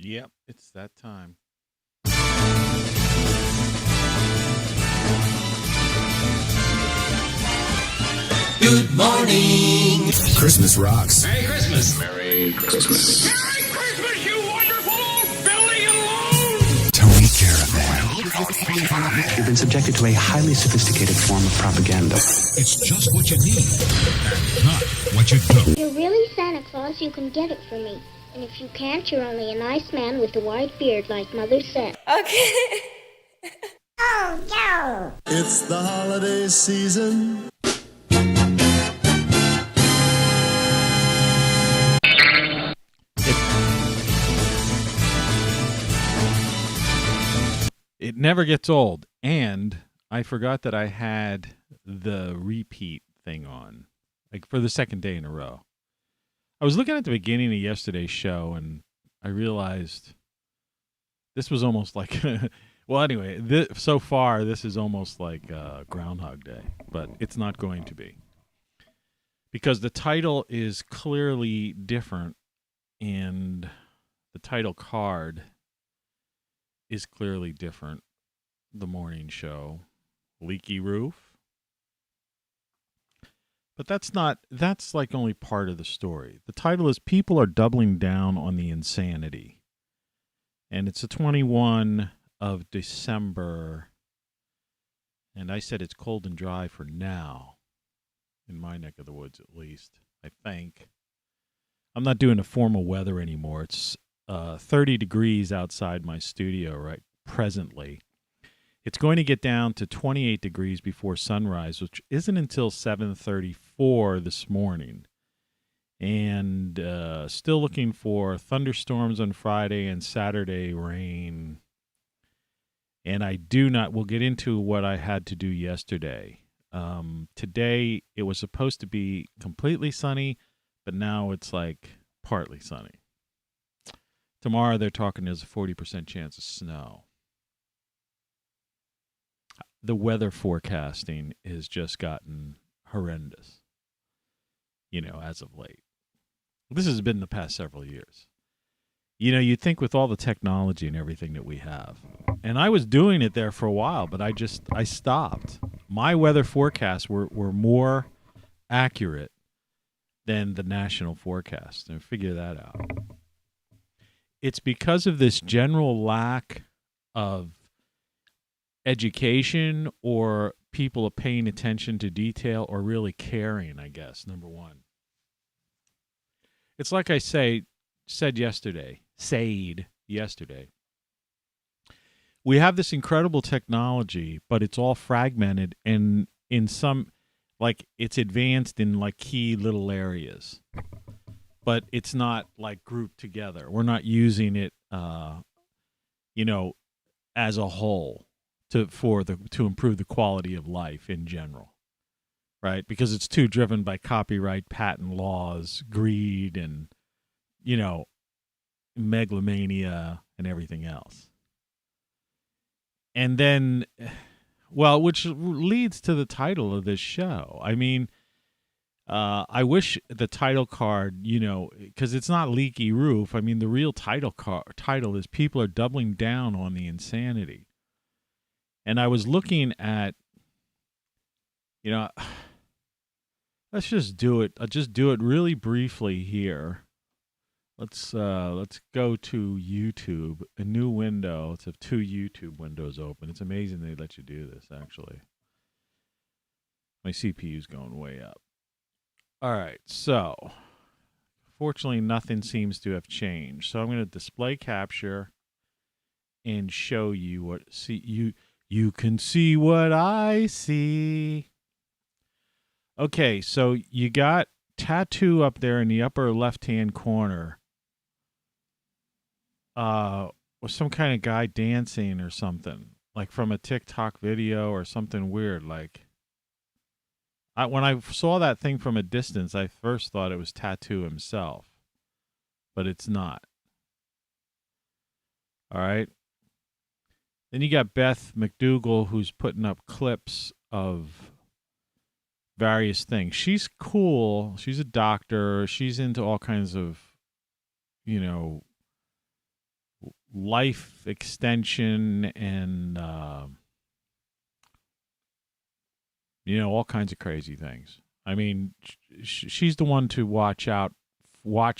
Yep, it's that time. Good morning. Christmas rocks. Merry Christmas. Merry Christmas. Merry Christmas, you wonderful Billy and Lone! Tony Caravan. You've been subjected to a highly sophisticated form of propaganda. It's just what you need, and not what you don't. If you're really Santa Claus, you can get it for me. And if you can't, you're only a nice man with a white beard, like Mother said. Okay. Oh, no! It's the holiday season. It never gets old. And I forgot that I had the repeat thing on, like for the second day in a row. I was looking at the beginning of yesterday's show, and I realized this was almost like, well, anyway, so far this is almost like Groundhog Day, but it's not going to be. Because the title is clearly different, and the title card is clearly different. The morning show, leaky roof. But that's like only part of the story. The title is People Are Doubling Down on the Insanity. And it's the 21 of December. And I said it's cold and dry for now. In my neck of the woods, at least, I think. I'm not doing the formal weather anymore. It's 30 degrees outside my studio right presently. It's going to get down to 28 degrees before sunrise, which isn't until 7:34 this morning. And still looking for thunderstorms on Friday and Saturday rain. And we'll get into what I had to do yesterday. Today, it was supposed to be completely sunny, but now it's like partly sunny. Tomorrow, they're talking there's a 40% chance of snow. The weather forecasting has just gotten horrendous, as of late. This has been the past several years. You'd think with all the technology and everything that we have, and I was doing it there for a while, but I stopped. My weather forecasts were more accurate than the national forecast, and figure that out. It's because of this general lack of education or people paying attention to detail or really caring, I guess, number one. It's like I said yesterday, we have this incredible technology, but it's all fragmented and in some, like it's advanced in like key little areas. But it's not like grouped together. We're not using it, as a whole to improve the quality of life in general, right? Because it's too driven by copyright, patent laws, greed, and megalomania and everything else. And then, well, which leads to the title of this show. I mean, I wish the title card, because it's not leaky roof. I mean, the real title is People Are Doubling Down on the Insanity. And I was looking at, let's just do it. I'll just do it really briefly here. Let's go to YouTube, a new window. Let's have 2 YouTube windows open. It's amazing they let you do this, actually. My CPU's going way up. All right, so fortunately nothing seems to have changed. So I'm going to display capture and show you what you can see what I see. Okay, so you got tattoo up there in the upper left-hand corner. Was some kind of guy dancing or something, like from a TikTok video or something weird, like when I saw that thing from a distance, I first thought it was Tattoo himself, but it's not. All right. Then you got Beth McDougall, who's putting up clips of various things. She's cool. She's a doctor. She's into all kinds of, life extension and, all kinds of crazy things. I mean, she's the one to watch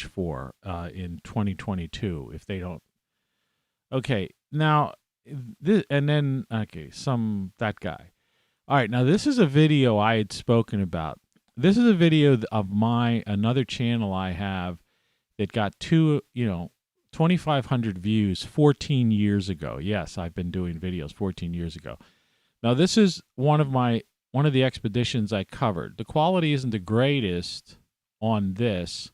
for in 2022 if they don't. Okay, now, that guy. All right, now this is a video I had spoken about. This is a video of another channel I have that got 2,500 views 14 years ago. Yes, I've been doing videos 14 years ago. Now this is one of the expeditions I covered. The quality isn't the greatest on this,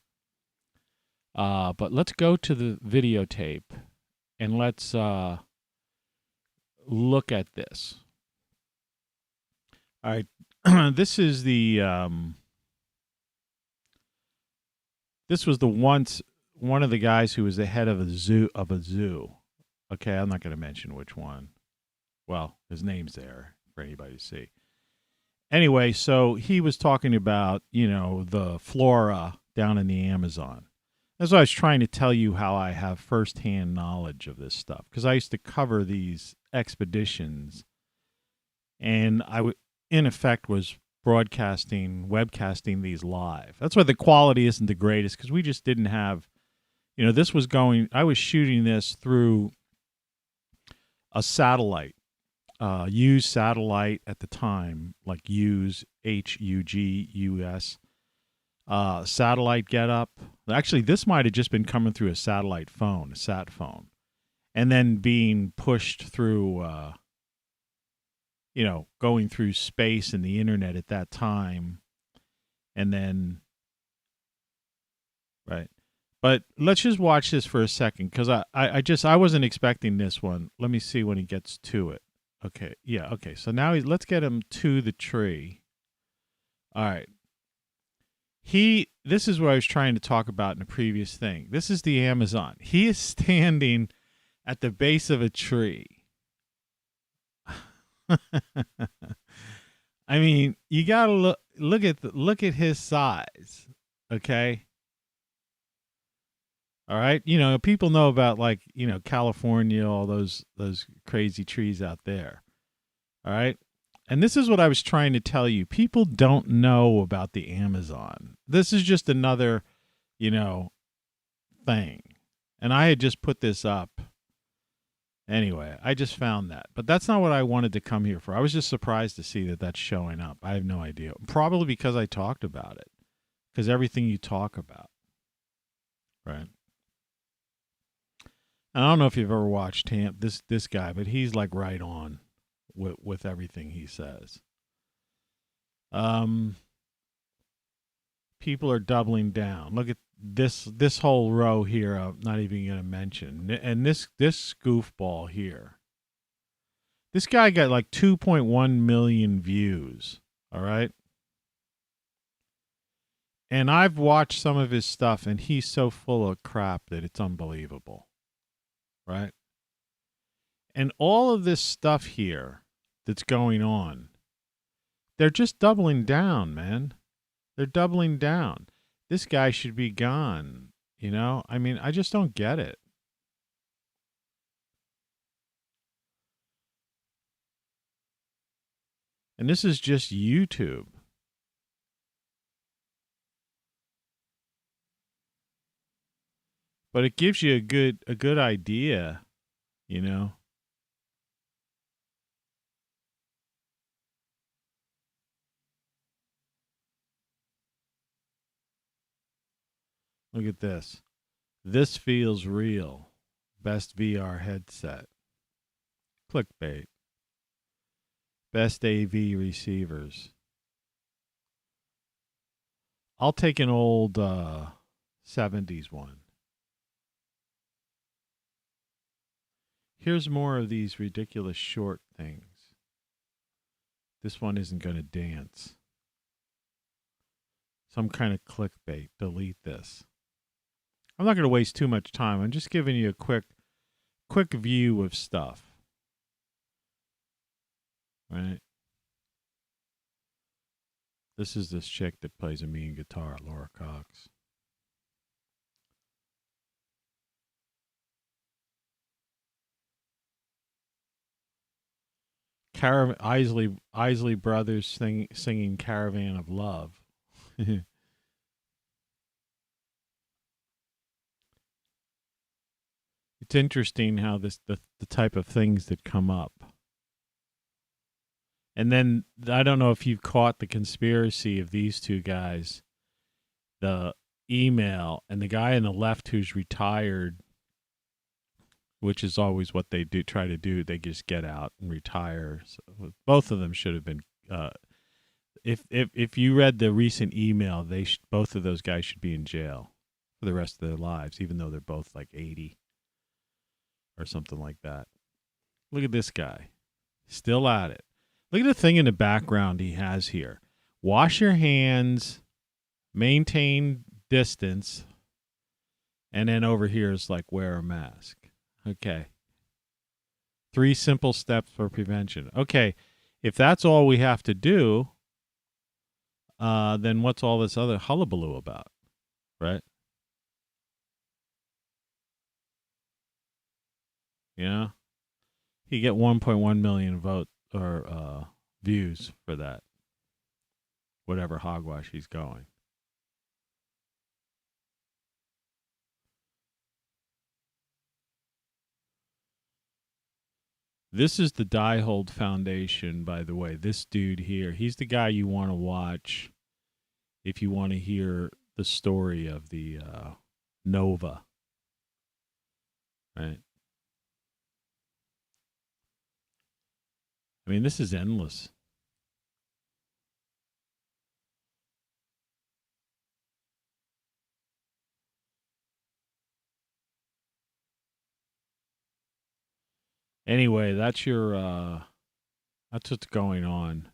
but let's go to the videotape and let's look at this. All right, this is this was one of the guys who was the head of a zoo. Okay, I'm not going to mention which one. Well, his name's there for anybody to see. Anyway, so he was talking about, the flora down in the Amazon. That's why I was trying to tell you how I have firsthand knowledge of this stuff, because I used to cover these expeditions, and in effect, was webcasting these live. That's why the quality isn't the greatest, because we just didn't have, I was shooting this through a satellite. Use satellite at the time, like use HUGUS, satellite get up. Actually, this might have just been coming through a satellite phone, a sat phone, and then being pushed through, going through space and the internet at that time, and then, right. But let's just watch this for a second, because I wasn't expecting this one. Let me see when he gets to it. Okay, yeah, okay. So now let's get him to the tree. All right. This is what I was trying to talk about in the previous thing. This is the Amazon. He is standing at the base of a tree. I mean, you gotta look at his size. Okay. All right. People know about, like, California, all those crazy trees out there. All right. And this is what I was trying to tell you. People don't know about the Amazon. This is just another, thing. And I had just put this up. Anyway, I just found that. But that's not what I wanted to come here for. I was just surprised to see that that's showing up. I have no idea. Probably because I talked about it. Because everything you talk about. Right. I don't know if you've ever watched this guy, but he's like right on with everything he says. People are doubling down. Look at this whole row here. I'm not even going to mention. And this goofball here. This guy got like 2.1 million views. All right. And I've watched some of his stuff, and he's so full of crap that it's unbelievable. Right? And all of this stuff here that's going on, they're just doubling down, man. They're doubling down. This guy should be gone, I mean, I just don't get it. And this is just YouTube. But it gives you a good idea, Look at this. This feels real. Best VR headset. Clickbait. Best AV receivers. I'll take an old 70s one. Here's more of these ridiculous short things. This one isn't going to dance. Some kind of clickbait. Delete this. I'm not going to waste too much time. I'm just giving you a quick view of stuff. Right? This is this chick that plays a mean guitar, Laura Cox. Isley Brothers singing Caravan of Love. It's interesting how the type of things that come up. And then I don't know if you've caught the conspiracy of these two guys, the email and the guy on the left who's retired, which is always what they try to do. They just get out and retire. So both of them should have been. If you read the recent email, both of those guys should be in jail for the rest of their lives, even though they're both like 80 or something like that. Look at this guy, still at it. Look at the thing in the background he has here. Wash your hands, maintain distance, and then over here is like wear a mask. Okay. 3 simple steps for prevention. Okay, if that's all we have to do, then what's all this other hullabaloo about, right? Yeah. You get 1.1 million votes or views for that. Whatever hogwash he's going. This is the Diehold Foundation, by the way. This dude here, he's the guy you want to watch if you want to hear the story of the Nova. Right? I mean, this is endless. Anyway, that's what's going on.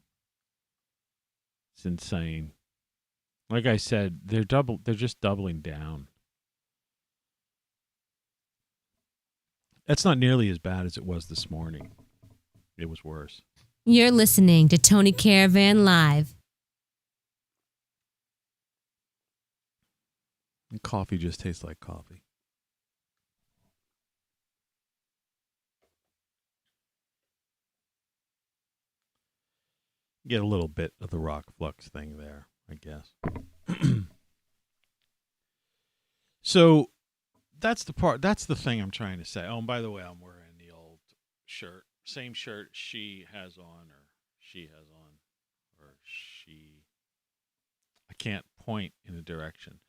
It's insane. Like I said, they're just doubling down. That's not nearly as bad as it was this morning. It was worse. You're listening to Tony Caravan Live. And coffee just tastes like coffee. Get a little bit of the ROCKFLUX thing there, I guess. So that's the thing I'm trying to say. Oh, and by the way, I'm wearing the old shirt. Same shirt she has on. I can't point in a direction.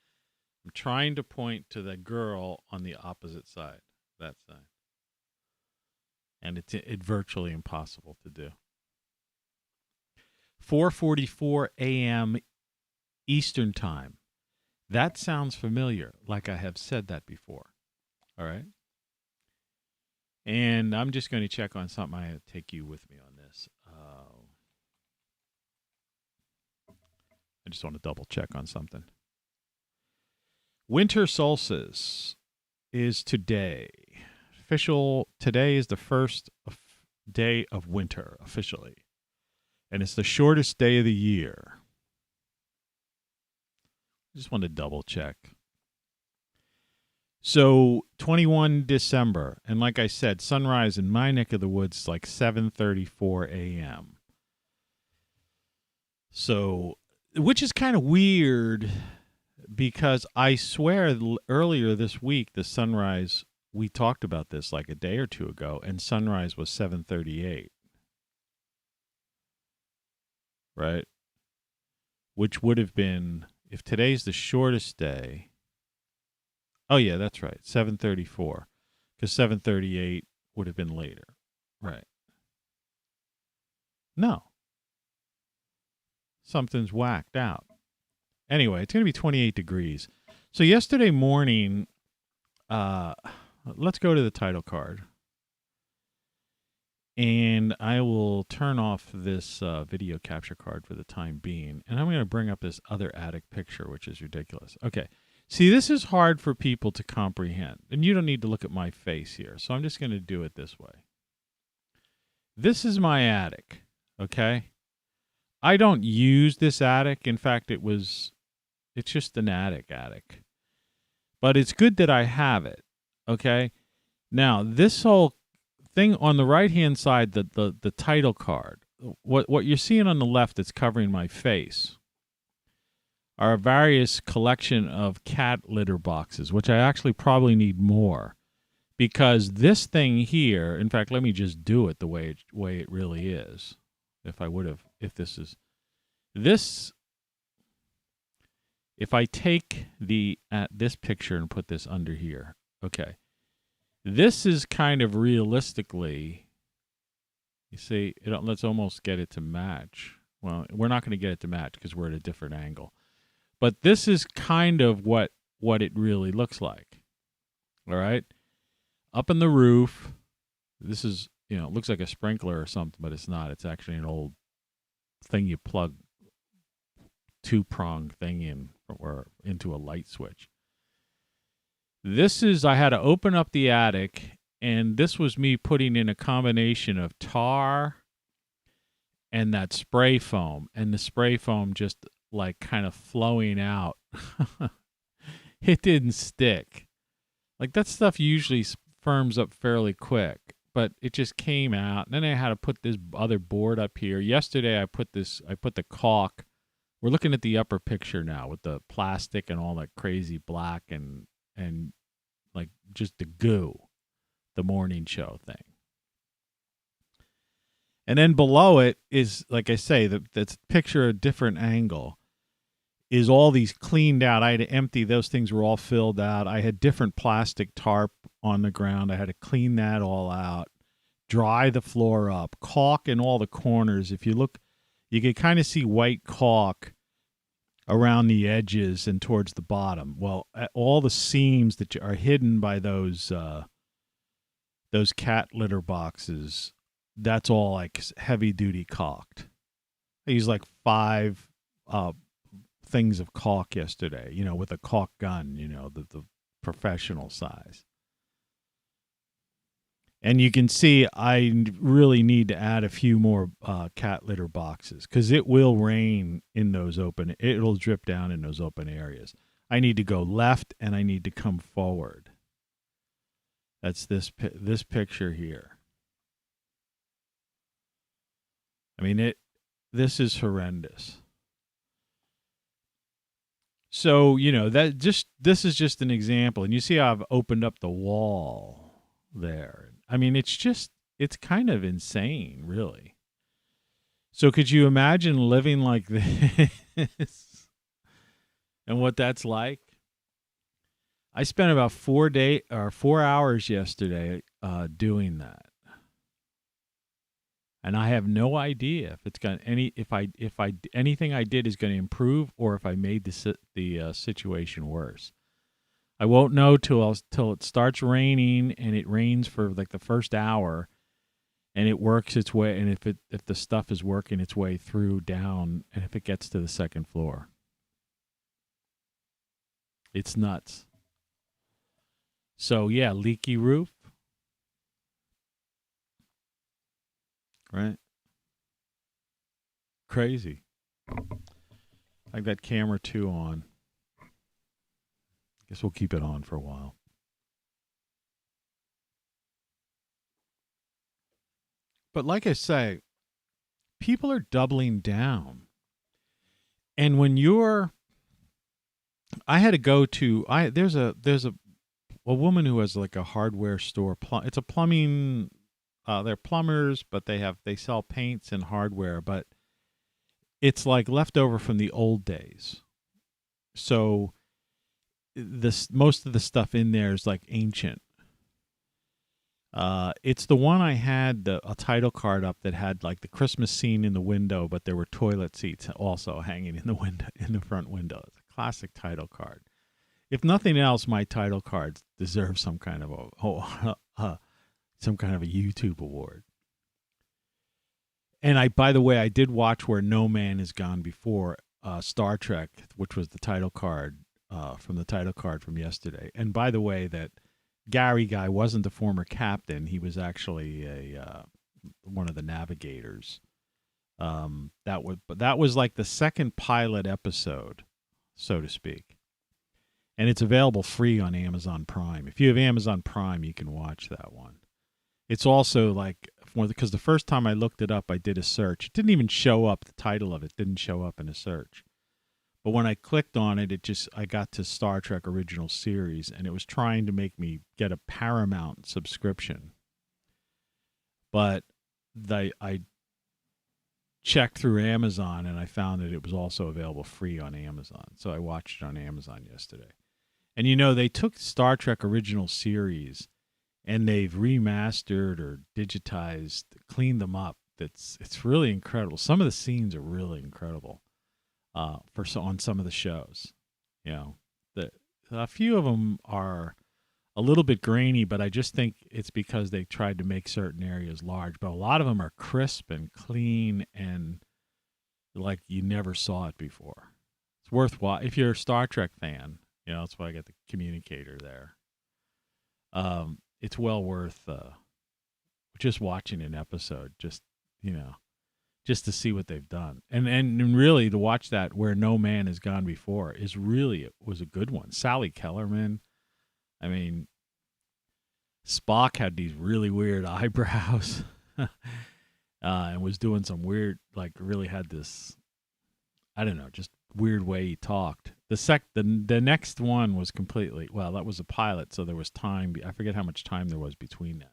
I'm trying to point to the girl on the opposite side. That side. And it's virtually impossible to do. 4:44 a.m. Eastern Time. That sounds familiar, like I have said that before. All right? And I'm just going to check on something. I take you with me on this. I just want to double check on something. Winter solstice is today. Today is the first day of winter, officially. And it's the shortest day of the year. I just want to double check. So 21 December, and like I said, sunrise in my neck of the woods is like 7:34 a.m. So, which is kind of weird because I swear earlier this week the sunrise, we talked about this like a day or two ago, and sunrise was 7:38. Right? Which would have been, if today's the shortest day. Oh, yeah, that's right. 7:34. Because 7:38 would have been later. Right. No. Something's whacked out. Anyway, it's going to be 28 degrees. So yesterday morning, let's go to the title card. And I will turn off this video capture card for the time being. And I'm going to bring up this other attic picture, which is ridiculous. Okay. See, this is hard for people to comprehend. And you don't need to look at my face here. So I'm just going to do it this way. This is my attic. Okay. I don't use this attic. In fact, it's just an attic. But it's good that I have it. Okay. Now, this whole thing on the right-hand side, the title card, what you're seeing on the left that's covering my face are a various collection of cat litter boxes, which I actually probably need more. Because this thing here, in fact, let me just do it the way it really is. If I take this picture and put this under here, okay. This is kind of realistically, you see, let's almost get it to match. Well, we're not going to get it to match because we're at a different angle. But this is kind of what it really looks like. All right? Up in the roof, this is, it looks like a sprinkler or something, but it's not. It's actually an old thing you plug two-prong thing in or into a light switch. I had to open up the attic, and this was me putting in a combination of tar and that spray foam, and the spray foam just like kind of flowing out. It didn't stick. Like that stuff usually firms up fairly quick, but it just came out. And then I had to put this other board up here. Yesterday I put the caulk. We're looking at the upper picture now with the plastic and all that crazy black and like just the goo, the morning show thing. And then below it is, like I say, that's picture a different angle, is all these cleaned out. I had to empty. Those things were all filled out. I had different plastic tarp on the ground. I had to clean that all out, dry the floor up, caulk in all the corners. If you look, you can kind of see white caulk around the edges and towards the bottom. Well, all the seams that are hidden by those cat litter boxes, that's all like heavy duty caulked. I used like 5 things of caulk yesterday, with a caulk gun, the professional size. And you can see I really need to add a few more cat litter boxes because it will rain in those it'll drip down in those open areas. I need to go left and I need to come forward. That's this picture here. I mean, this is horrendous. So, this is just an example. And you see how I've opened up the wall there. I mean, it's kind of insane, really. So could you imagine living like this and what that's like? I spent about 4 hours yesterday doing that. And I have no idea if it's going anything I did is going to improve or if I made the situation worse. I won't know till it starts raining, and it rains for like the first hour, and it works its way. And if the stuff is working its way through down, and if it gets to the second floor, it's nuts. So yeah, leaky roof. Right? Crazy. I got camera 2 on. Guess we'll keep it on for a while. But like I say, people are doubling down. And when I had to go to, there's a woman who has like a hardware store. It's a plumbing. They're plumbers, but they sell paints and hardware, but it's like leftover from the old days. So most of the stuff in there is like ancient. It's the one I had a title card up that had like the Christmas scene in the window, but there were toilet seats also hanging in the window, in the front window. It's a classic title card. If nothing else, my title cards deserve some kind of a YouTube award. And by the way, I did watch Where No Man Has Gone Before, Star Trek, which was the title card from yesterday. And by the way, that Gary guy wasn't the former captain; he was actually one of the navigators. That was like the second pilot episode, so to speak. And it's available free on Amazon Prime. If you have Amazon Prime, you can watch that one. It's also like, because the first time I looked it up, I did a search. It didn't even show up. The title of it didn't show up in a search. But when I clicked on it, I got to Star Trek Original Series, and it was trying to make me get a Paramount subscription. But I checked through Amazon, and I found that it was also available free on Amazon. So I watched it on Amazon yesterday. And they took Star Trek Original Series, and they've remastered or digitized, cleaned them up. It's really incredible. Some of the scenes are really incredible. On some of the shows, a few of them are a little bit grainy, but I just think it's because they tried to make certain areas large. But a lot of them are crisp and clean and like you never saw it before. It's worthwhile if you're a Star Trek fan. That's why I got the communicator there. It's well worth just watching an episode. Just to see what they've done. And really to watch that Where No Man Has Gone Before it was a good one. Sally Kellerman. I mean, Spock had these really weird eyebrows and was doing some weird, like really had this, I don't know, just weird way he talked. The next one was completely, well, that was a pilot, so there was time. I forget how much time there was between that.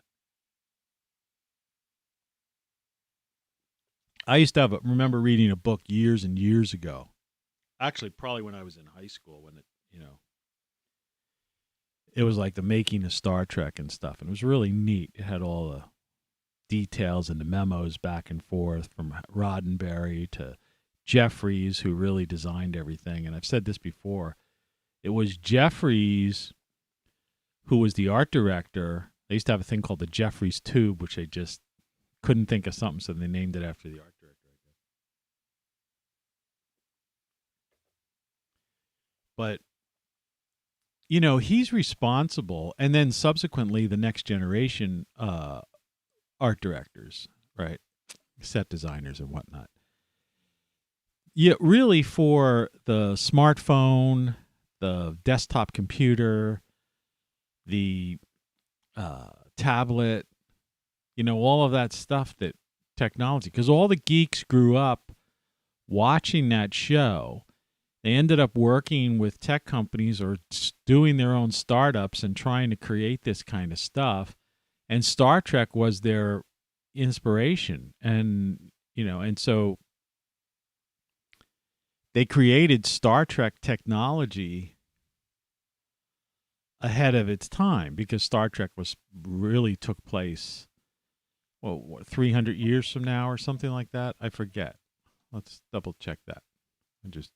I used to remember reading a book years and years ago. Actually, probably when I was in high school, when it was like the making of Star Trek and stuff. And it was really neat. It had all the details and the memos back and forth from Roddenberry to Jeffries, who really designed everything. And I've said this before. It was Jeffries who was the art director. They used to have a thing called the Jeffries Tube, which they just couldn't think of something, so they named it after the art director, I guess. But, he's responsible, and then subsequently the next generation art directors, right, set designers and whatnot. Yeah, really for the smartphone, the desktop computer, the tablet, all of that stuff, that technology, because all the geeks grew up watching that show. They ended up working with tech companies or doing their own startups and trying to create this kind of stuff. And Star Trek was their inspiration. And, and so they created Star Trek technology ahead of its time because Star Trek really took place 300 years from now or something like that? I forget. Let's double check that. And just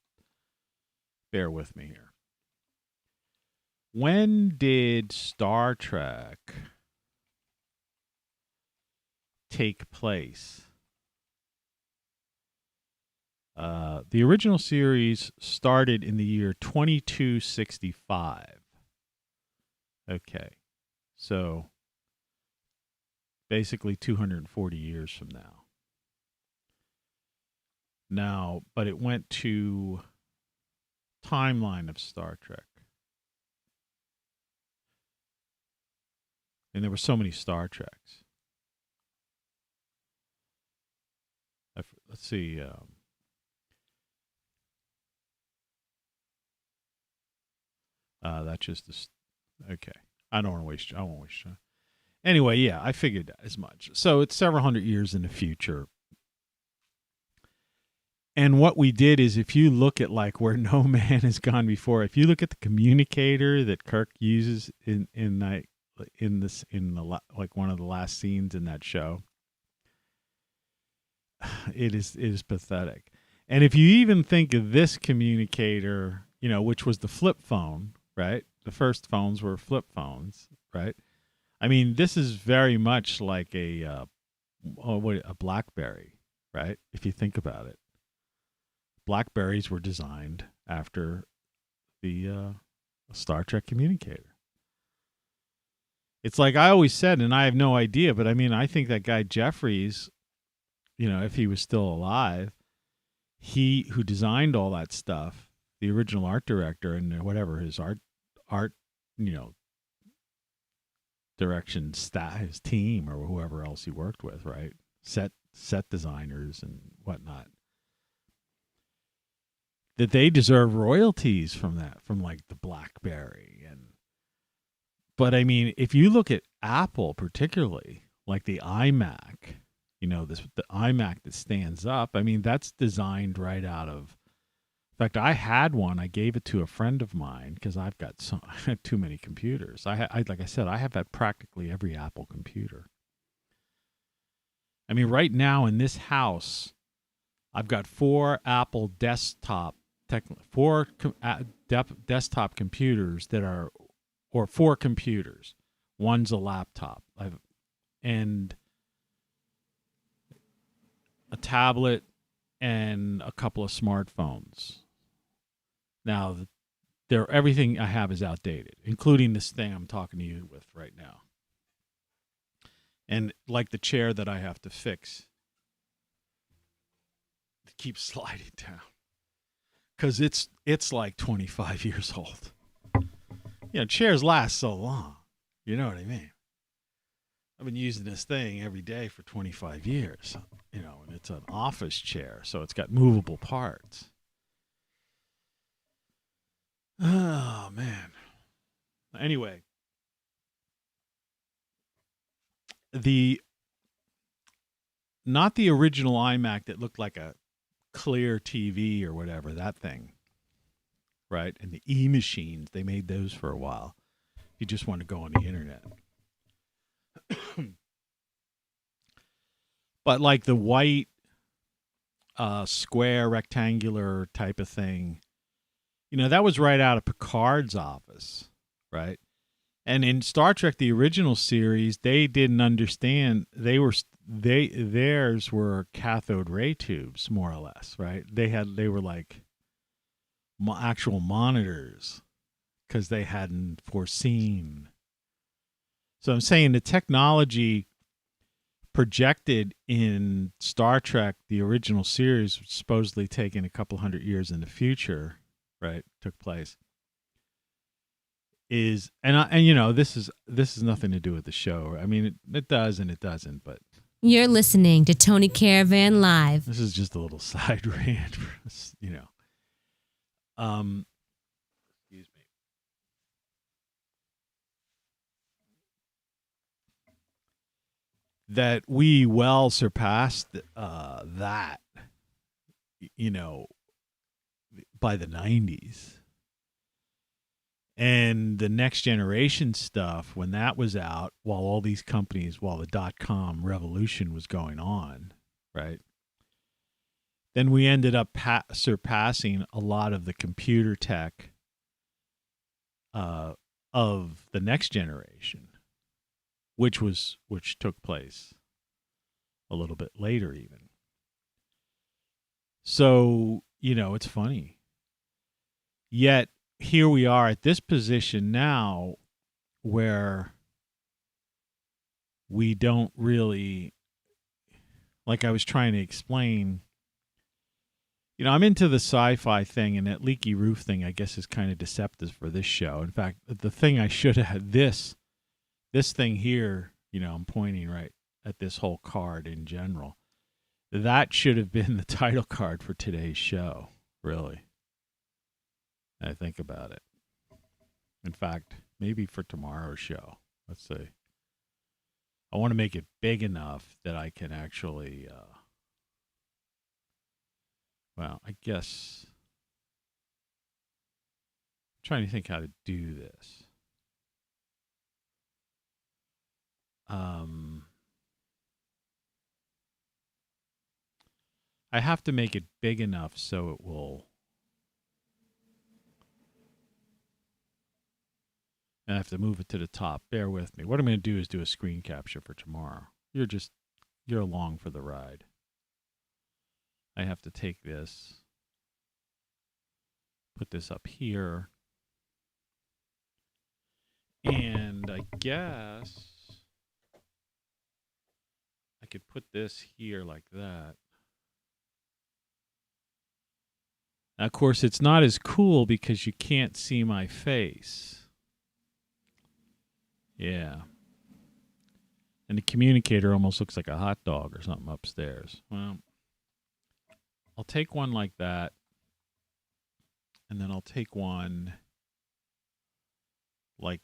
bear with me here. When did Star Trek take place? The original series started in the year 2265. Okay. So basically 240 years from now. But it went to timeline of Star Trek. And there were so many Star Treks. Let's see. That's just okay. I won't waste time. Anyway, yeah, I figured that as much. So it's several hundred years in the future. And what we did is, if you look at like Where No Man Has Gone Before, if you look at the communicator that Kirk uses in one of the last scenes in that show, it is pathetic. And if you even think of this communicator, which was the flip phone, right? The first phones were flip phones, right? I mean, this is very much like a BlackBerry, right? If you think about it. Blackberries were designed after the Star Trek communicator. It's like I always said, and I have no idea, but I mean, I think that guy Jeffries, if he was still alive, he who designed all that stuff, the original art director and whatever his art, direction staff, his team, or whoever else he worked with, right? Set designers and whatnot. That they deserve royalties from that, from like the BlackBerry. But I mean, if you look at Apple particularly, like the iMac, the iMac that stands up, I mean, that's designed right out of. In fact, I had one. I gave it to a friend of mine because I have too many computers. Like I said, I have had practically every Apple computer. I mean, right now in this house, I've got 4 Apple desktop desktop computers or 4 computers. One's a laptop, and a tablet and a couple of smartphones. Now, everything I have is outdated, including this thing I'm talking to you with right now. And like the chair that I have to fix, it keeps sliding down because it's like 25 years old. Chairs last so long. You know what I mean? I've been using this thing every day for 25 years, and it's an office chair, so it's got movable parts. Oh, man. Anyway, not the original iMac that looked like a clear TV or whatever, that thing, right? And the e-machines, they made those for a while. You just want to go on the internet. But like the white square rectangular type of thing, that was right out of Picard's office, right? And in Star Trek, the original series, they didn't understand. Theirs were cathode ray tubes, more or less, right? They were like actual monitors because they hadn't foreseen. So I'm saying the technology projected in Star Trek, the original series, supposedly taking a couple hundred years in the future, right? Took place. This is nothing to do with the show. I mean, it does and it doesn't, but You're listening to Tony Caravan Live. this is just a little side rant, excuse me. That we well surpassed that, by the 90s. And the Next Generation stuff, when that was out, while the .com revolution was going on, right? Then we ended up surpassing a lot of the computer tech of the Next Generation, which took place a little bit later even. So, it's funny. Yet, here we are at this position now where we don't really, like I was trying to explain, I'm into the sci-fi thing, and that leaky roof thing, I guess, is kind of deceptive for this show. In fact, the thing I should have had, this thing here, I'm pointing right at this whole card in general. That should have been the title card for today's show, really. I think about it. In fact, maybe for tomorrow's show. Let's see. I want to make it big enough that I can actually, I guess, I'm trying to think how to do this. I have to make it big enough so it will. And I have to move it to the top. Bear with me. What I'm going to do is do a screen capture for tomorrow. You're along for the ride. I have to take this, put this up here, and I guess I could put this here like that. Now, of course, it's not as cool because you can't see my face. Yeah. And the communicator almost looks like a hot dog or something upstairs. Well, I'll take one like that. And then I'll take one like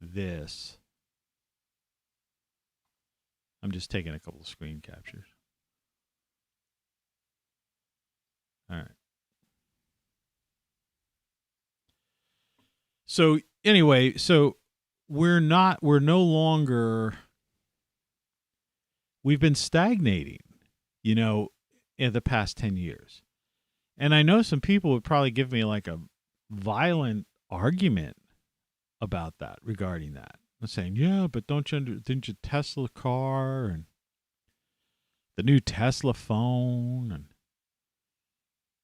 this. I'm just taking a couple of screen captures. All right. So anyway, we're no longer, we've been stagnating, in the past 10 years. And I know some people would probably give me like a violent argument about that, regarding that. I'm saying, yeah, but didn't you Tesla car and the new Tesla phone and,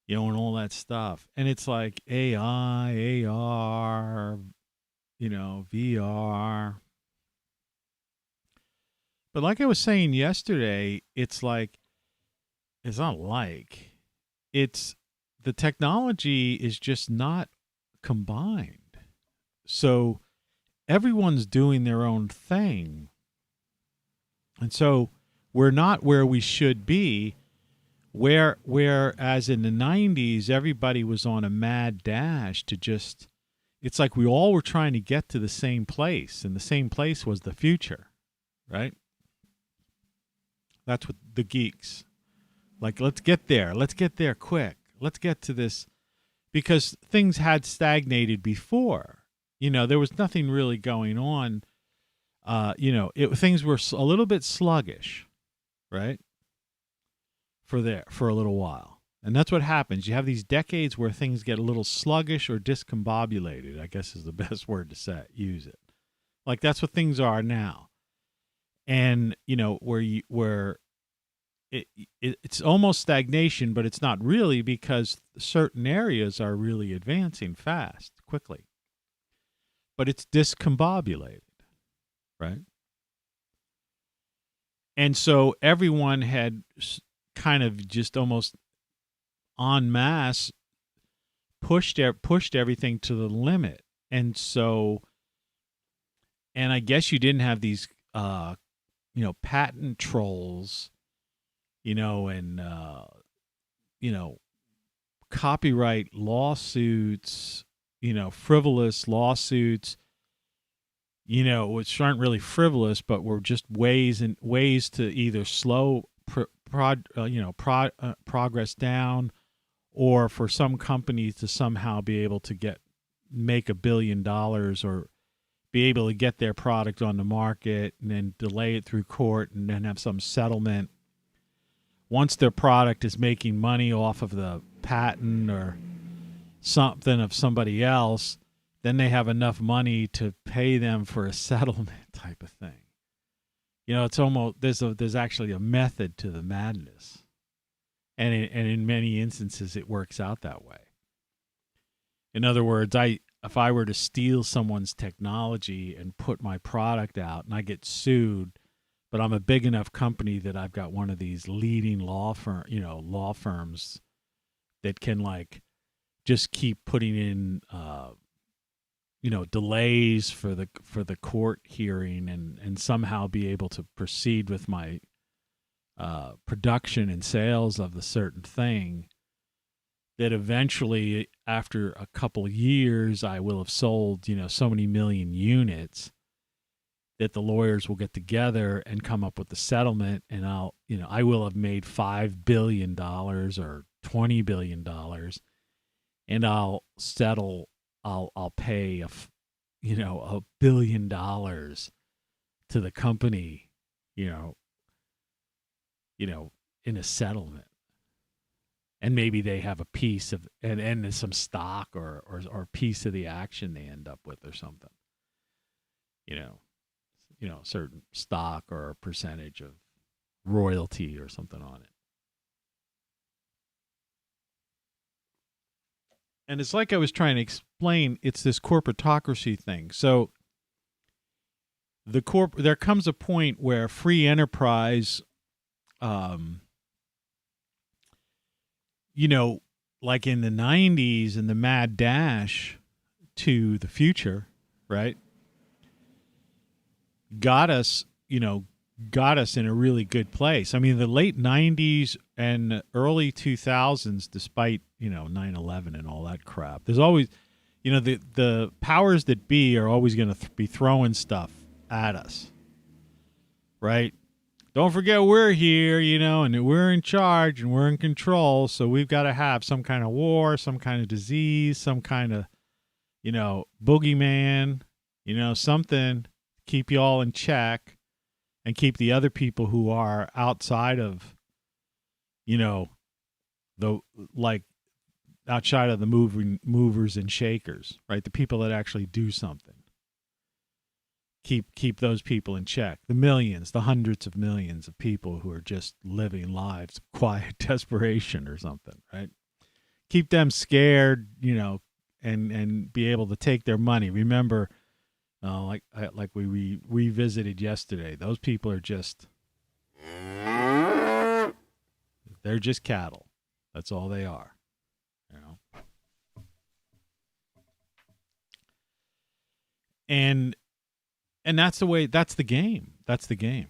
and all that stuff. And it's like AI, AR, VR. But like I was saying yesterday, it's the technology is just not combined. So everyone's doing their own thing. And so we're not where we should be, whereas in the 90s, everybody was on a mad dash to just, it's like we all were trying to get to the same place, and the same place was the future, right? That's what the geeks, like, let's get there quick. Let's get to this, because things had stagnated before. There was nothing really going on. Things were a little bit sluggish, right? For a little while. And that's what happens. You have these decades where things get a little sluggish or discombobulated, I guess is the best word to use it. Like, that's what things are now. And, where it's almost stagnation, but it's not really, because certain areas are really advancing quickly. But it's discombobulated, right? And so everyone had kind of just almost en masse pushed everything to the limit. And so, and I guess you didn't have these, patent trolls, and, copyright lawsuits, frivolous lawsuits, which aren't really frivolous, but were just ways to either slow progress down, or for some companies to somehow be able to make $1 billion, or be able to get their product on the market and then delay it through court and then have some settlement. Once their product is making money off of the patent or something of somebody else, then they have enough money to pay them for a settlement type of thing. It's almost, there's actually a method to the madness. And in many instances, it works out that way. In other words, if I were to steal someone's technology and put my product out and I get sued, but I'm a big enough company that I've got one of these leading law firms that can, like, just keep putting in delays for the court hearing and somehow be able to proceed with my production and sales of the certain thing, that eventually, after a couple of years, I will have sold, so many million units, that the lawyers will get together and come up with the settlement, and I will have made $5 billion or $20 billion, and I'll settle, I'll pay $1 billion to the company, in a settlement. And maybe they have a piece of, and some stock or a piece of the action they end up with or something. Certain stock or a percentage of royalty or something on it. And it's like I was trying to explain, it's this corporatocracy thing. So there comes a point where free enterprise, like in the 90s and the mad dash to the future, right? got us, got us in a really good place. I mean, the late 90s and early 2000s, despite, 9/11 and all that crap, there's always, the powers that be are always going to be throwing stuff at us, right? Don't forget we're here, and we're in charge and we're in control. So we've got to have some kind of war, some kind of disease, some kind of, boogeyman, something, keep you all in check and keep the other people who are outside of, outside of the movers and shakers, right? The people that actually do something. Keep those people in check. The millions, the hundreds of millions of people who are just living lives of quiet desperation or something, right? Keep them scared, and be able to take their money. Remember, like we revisited yesterday, those people are they're just cattle. That's all they are. And that's the way, that's the game. That's the game.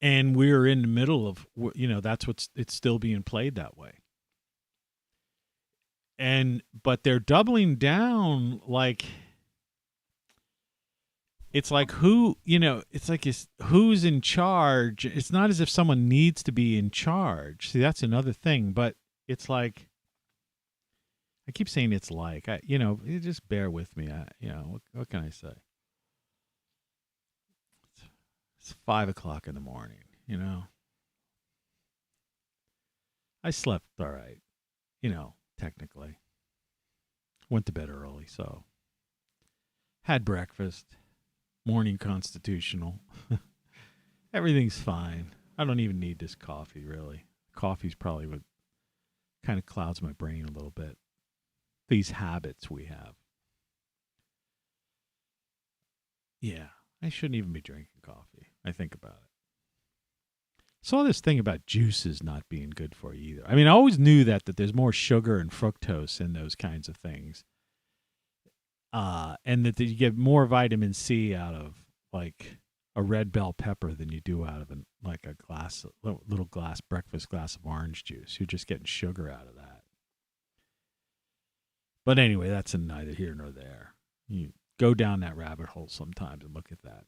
And we're in the middle of, it's still being played that way. But they're doubling down, it's like who's in charge. It's not as if someone needs to be in charge. See, that's another thing, but it's like, I keep saying it's like, you just bear with me. What can I say? It's 5:00 in the morning, I slept all right, technically. Went to bed early, so had breakfast, morning constitutional. Everything's fine. I don't even need this coffee, really. Coffee's probably what kind of clouds my brain a little bit. These habits we have. Yeah, I shouldn't even be drinking coffee. I think about it. Saw this thing about juices not being good for you either. I mean, I always knew that there's more sugar and fructose in those kinds of things. And that you get more vitamin C out of like a red bell pepper than you do out of a little breakfast glass of orange juice. You're just getting sugar out of that. But anyway, that's neither here nor there. You go down that rabbit hole sometimes and look at that.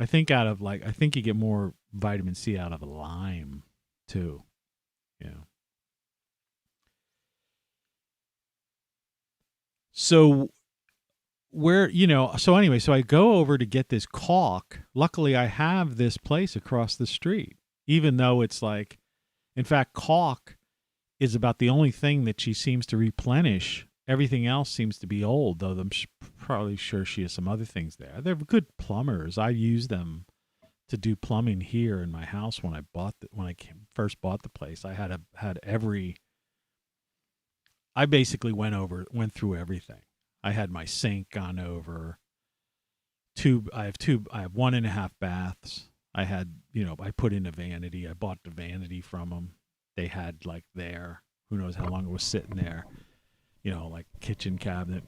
I think you get more vitamin C out of a lime too. So so I go over to get this caulk. Luckily I have this place across the street, even though it's in fact, caulk is about the only thing that she seems to replenish. Everything else seems to be old, though I'm probably sure she has some other things there. They're good plumbers. I use them to do plumbing here in my house. When I first bought the place, I I basically went through everything. I had my sink gone over. I have 1.5 baths. I had, I put in a vanity. I bought the vanity from them. They had who knows how long it was sitting there. Kitchen cabinet.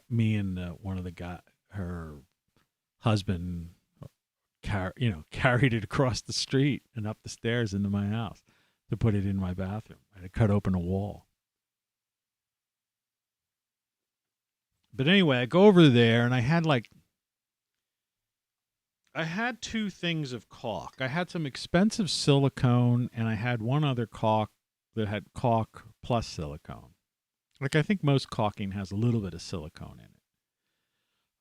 Me and one of the guy, her husband, carried it across the street and up the stairs into my house to put it in my bathroom. I had to cut open a wall. But anyway, I go over there and I had two things of caulk. I had some expensive silicone and I had one other caulk that had caulk plus silicone. I think most caulking has a little bit of silicone in it.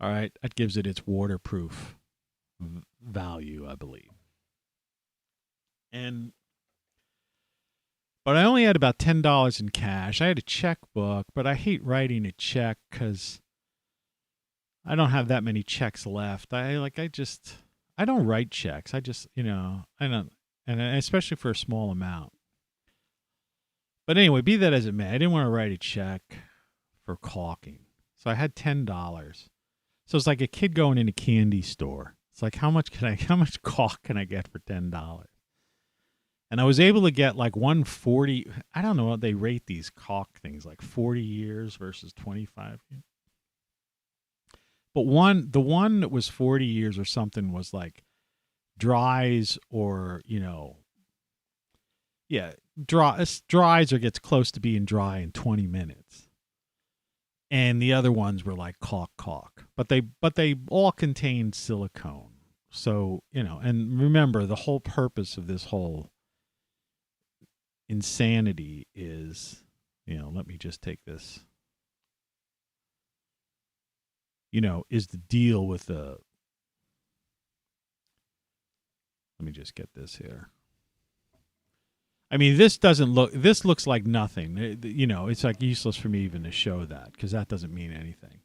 All right, that gives it its waterproof value, I believe. But I only had about $10 in cash. I had a checkbook, but I hate writing a check because I don't have that many checks left. I don't write checks. I don't, and especially for a small amount. But anyway, be that as it may, I didn't want to write a check for caulking. So I had $10. So it's like a kid going in a candy store. It's like, how much caulk can I get for $10? And I was able to get 140. I don't know what they rate these caulk things, 40 years versus 25 years. But the one that was 40 years or something was like dries or, dries or gets close to being dry in 20 minutes. And the other ones were like caulk. But they all contained silicone. So, and remember, the whole purpose of this whole insanity is, let me just take this, is to deal with let me just get this here. I mean, this looks like nothing. It's like useless for me even to show that because that doesn't mean anything.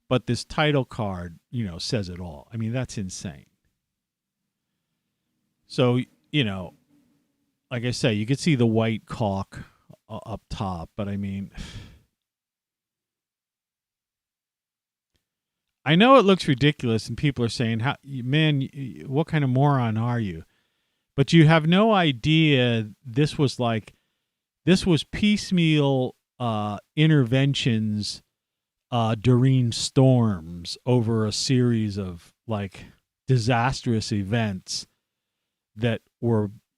But this title card, says it all. I mean, that's insane. So, like I say, you could see the white caulk up top, but I mean, I know it looks ridiculous and people are saying, man, what kind of moron are you? But you have no idea this was piecemeal interventions during storms over a series of like disastrous events that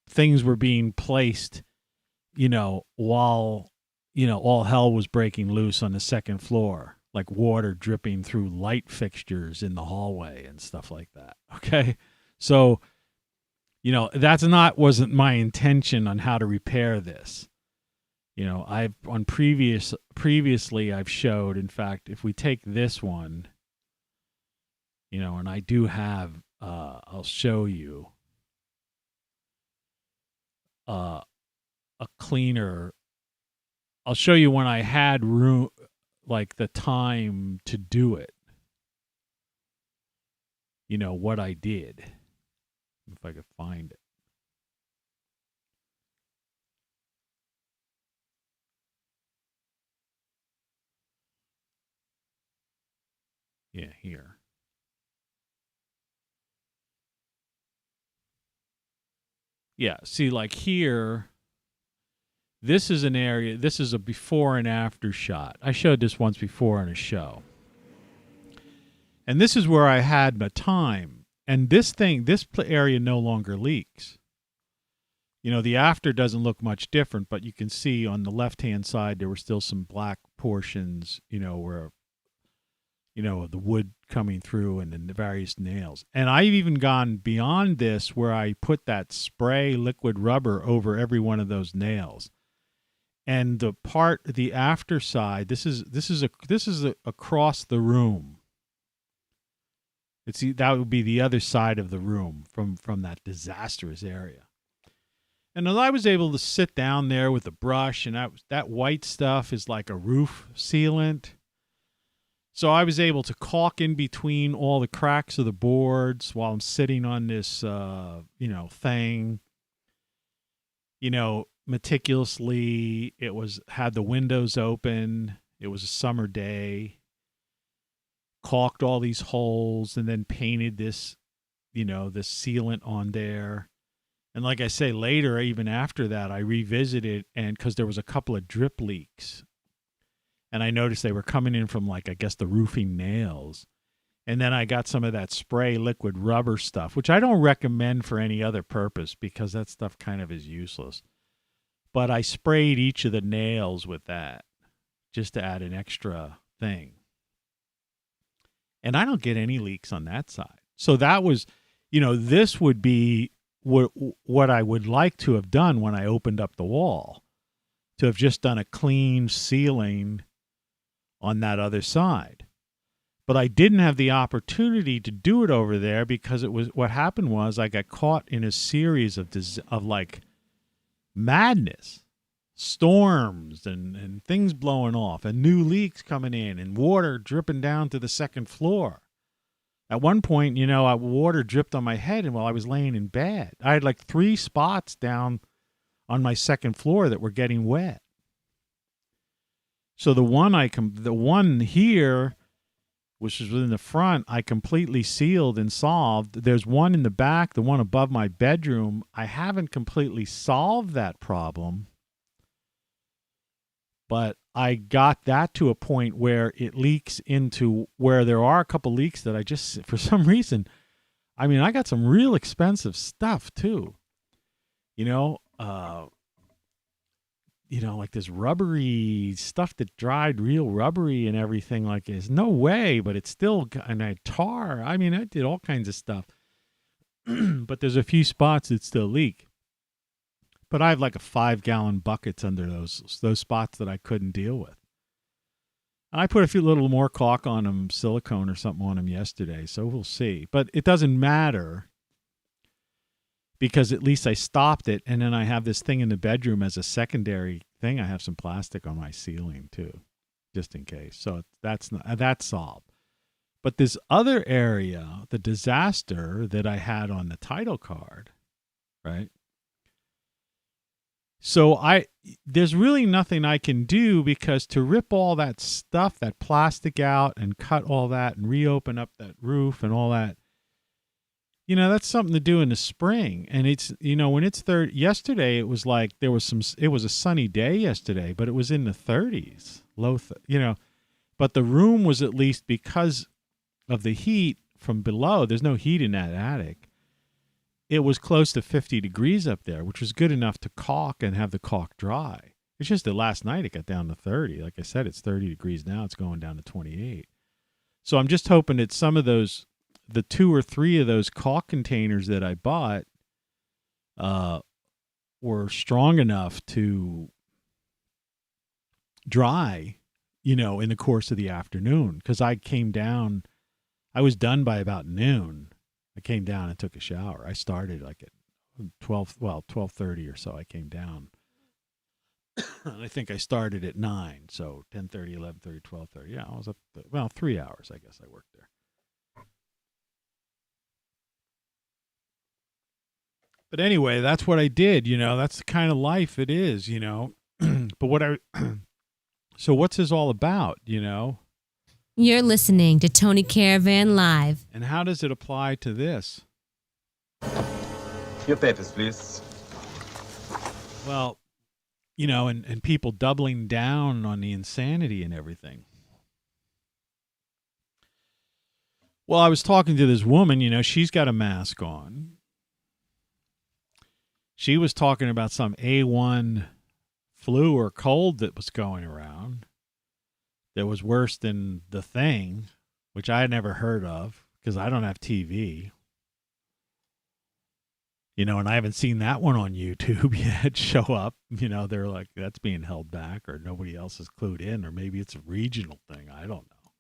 things were being placed, while, all hell was breaking loose on the second floor, like water dripping through light fixtures in the hallway and stuff like that. Okay. So, wasn't my intention on how to repair this. Previously I've showed, in fact, if we take this one, and I do have, I'll show you, a cleaner. I'll show you when I had room, like the time to do it. What I did. If I could find it. Yeah, here. Yeah, see, like here, this is an area, this is a before and after shot. I showed this once before on a show. And this is where I had my time. And this area no longer leaks. The after doesn't look much different, but you can see on the left-hand side there were still some black portions, where, the wood coming through and then the various nails. And I've even gone beyond this where I put that spray liquid rubber over every one of those nails. And the after side, this is across the room. That would be the other side of the room from that disastrous area. And I was able to sit down there with a brush, and that white stuff is like a roof sealant. So I was able to caulk in between all the cracks of the boards while I'm sitting on this, thing. Meticulously. Had the windows open. It was a summer day. Caulked all these holes and then painted this, this sealant on there. And like I say, later, even after that, I revisited, and because there was a couple of drip leaks. And I noticed they were coming in from, like, I guess the roofing nails. And then I got some of that spray liquid rubber stuff, which I don't recommend for any other purpose because that stuff kind of is useless. But I sprayed each of the nails with that just to add an extra thing. And I don't get any leaks on that side. So that was, this would be what I would like to have done when I opened up the wall, to have just done a clean sealing on that other side. But I didn't have the opportunity to do it over there because what happened was I got caught in a series of like madness, storms and things blowing off and new leaks coming in and water dripping down to the second floor. At one point, water dripped on my head, and while I was laying in bed, I had like 3 spots down on my second floor that were getting wet. So the one here, which is in the front, I completely sealed and solved. There's one in the back, the one above my bedroom. I haven't completely solved that problem, but I got that to a point where it leaks into where there are a couple leaks that I just, for some reason, I mean, I got some real expensive stuff too. Like this rubbery stuff that dried real rubbery and everything. Like, there's no way, but it's still, and I tar. I mean, I did all kinds of stuff. But there's a few spots that still leak. But I have like a 5-gallon buckets under those spots that I couldn't deal with. And I put a few little more caulk on them, silicone or something on them yesterday, so we'll see. But it doesn't matter because at least I stopped it, and then I have this thing in the bedroom as a secondary thing. I have some plastic on my ceiling too, just in case. So that's solved. But this other area, the disaster that I had on the title card, right? So there's really nothing I can do, because to rip all that stuff, that plastic out and cut all that and reopen up that roof and all that, that's something to do in the spring. And it's, when it's yesterday, it was like it was a sunny day yesterday, but it was in the 30s, but the room was, at least because of the heat from below, there's no heat in that attic. It was close to 50 degrees up there, which was good enough to caulk and have the caulk dry. It's just that last night it got down to 30. Like I said, it's 30 degrees now. It's going down to 28. So I'm just hoping that some of those, the 2 or 3 of those caulk containers that I bought were strong enough to dry, in the course of the afternoon. Because I was done by about noon. I came down and took a shower. I started like at 12:30 or so I came down. I think I started at 9, so 10:30, 11:30, 12:30. Yeah, I was up, 3 hours, I guess I worked there. But anyway, that's what I did, that's the kind of life it is, But so what's this all about, You're listening to Tony Caravan Live. And how does it apply to this? Your papers, please. Well, and people doubling down on the insanity and everything. Well, I was talking to this woman, she's got a mask on. She was talking about some A1 flu or cold that was going around. That was worse than the thing, which I had never heard of because I don't have TV. And I haven't seen that one on YouTube yet show up. They're like, that's being held back, or nobody else is clued in, or maybe it's a regional thing. I don't know.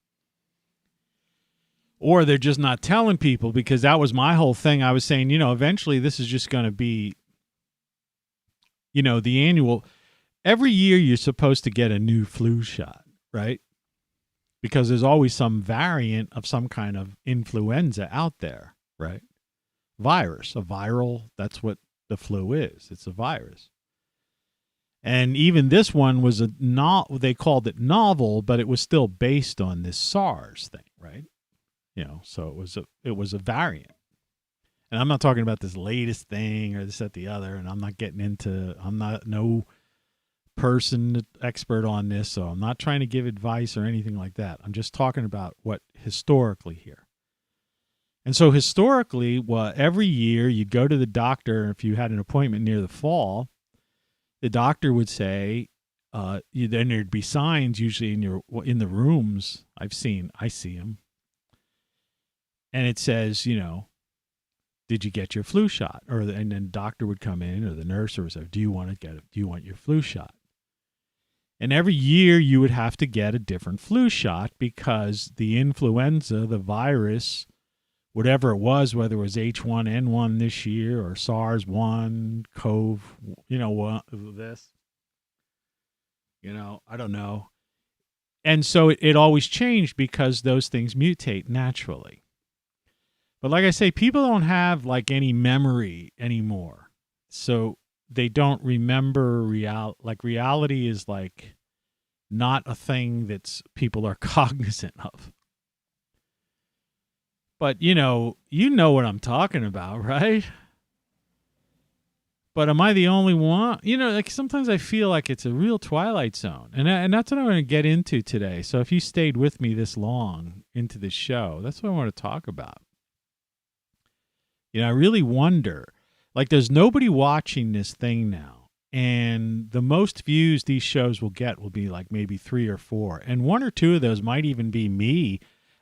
Or they're just not telling people, because that was my whole thing. I was saying, eventually this is just going to be, the annual. Every year you're supposed to get a new flu shot, right? Because there's always some variant of some kind of influenza out there, right? Virus, a viral, that's what the flu is. It's a virus. And even this one was they called it novel, but it was still based on this SARS thing, right? So it was a variant. And I'm not talking about this latest thing or this, that, the other, and I'm not no person expert on this, so I'm not trying to give advice or anything like that. I'm just talking about what historically here. And so historically, every year you'd go to the doctor. If you had an appointment near the fall, the doctor would say, then there'd be signs usually in the rooms. I see them, and it says, did you get your flu shot? And then the doctor would come in, or the nurse would say, do you want your flu shot? And every year you would have to get a different flu shot, because the influenza, the virus, whatever it was, whether it was H1N1 this year or SARS-1, CoV, this, I don't know. And so it always changed, because those things mutate naturally. But like I say, people don't have like any memory anymore. So they don't remember reality is like not a thing that people are cognizant of. But you know what I'm talking about, right? But am I the only one? You know, like sometimes I feel like it's a real Twilight Zone. And that's what I'm going to get into today. So if you stayed with me this long into the show, that's what I want to talk about. You know, I really wonder, like there's nobody watching this thing now. And the most views these shows will get will be like maybe 3 or 4. And 1 or 2 of those might even be me.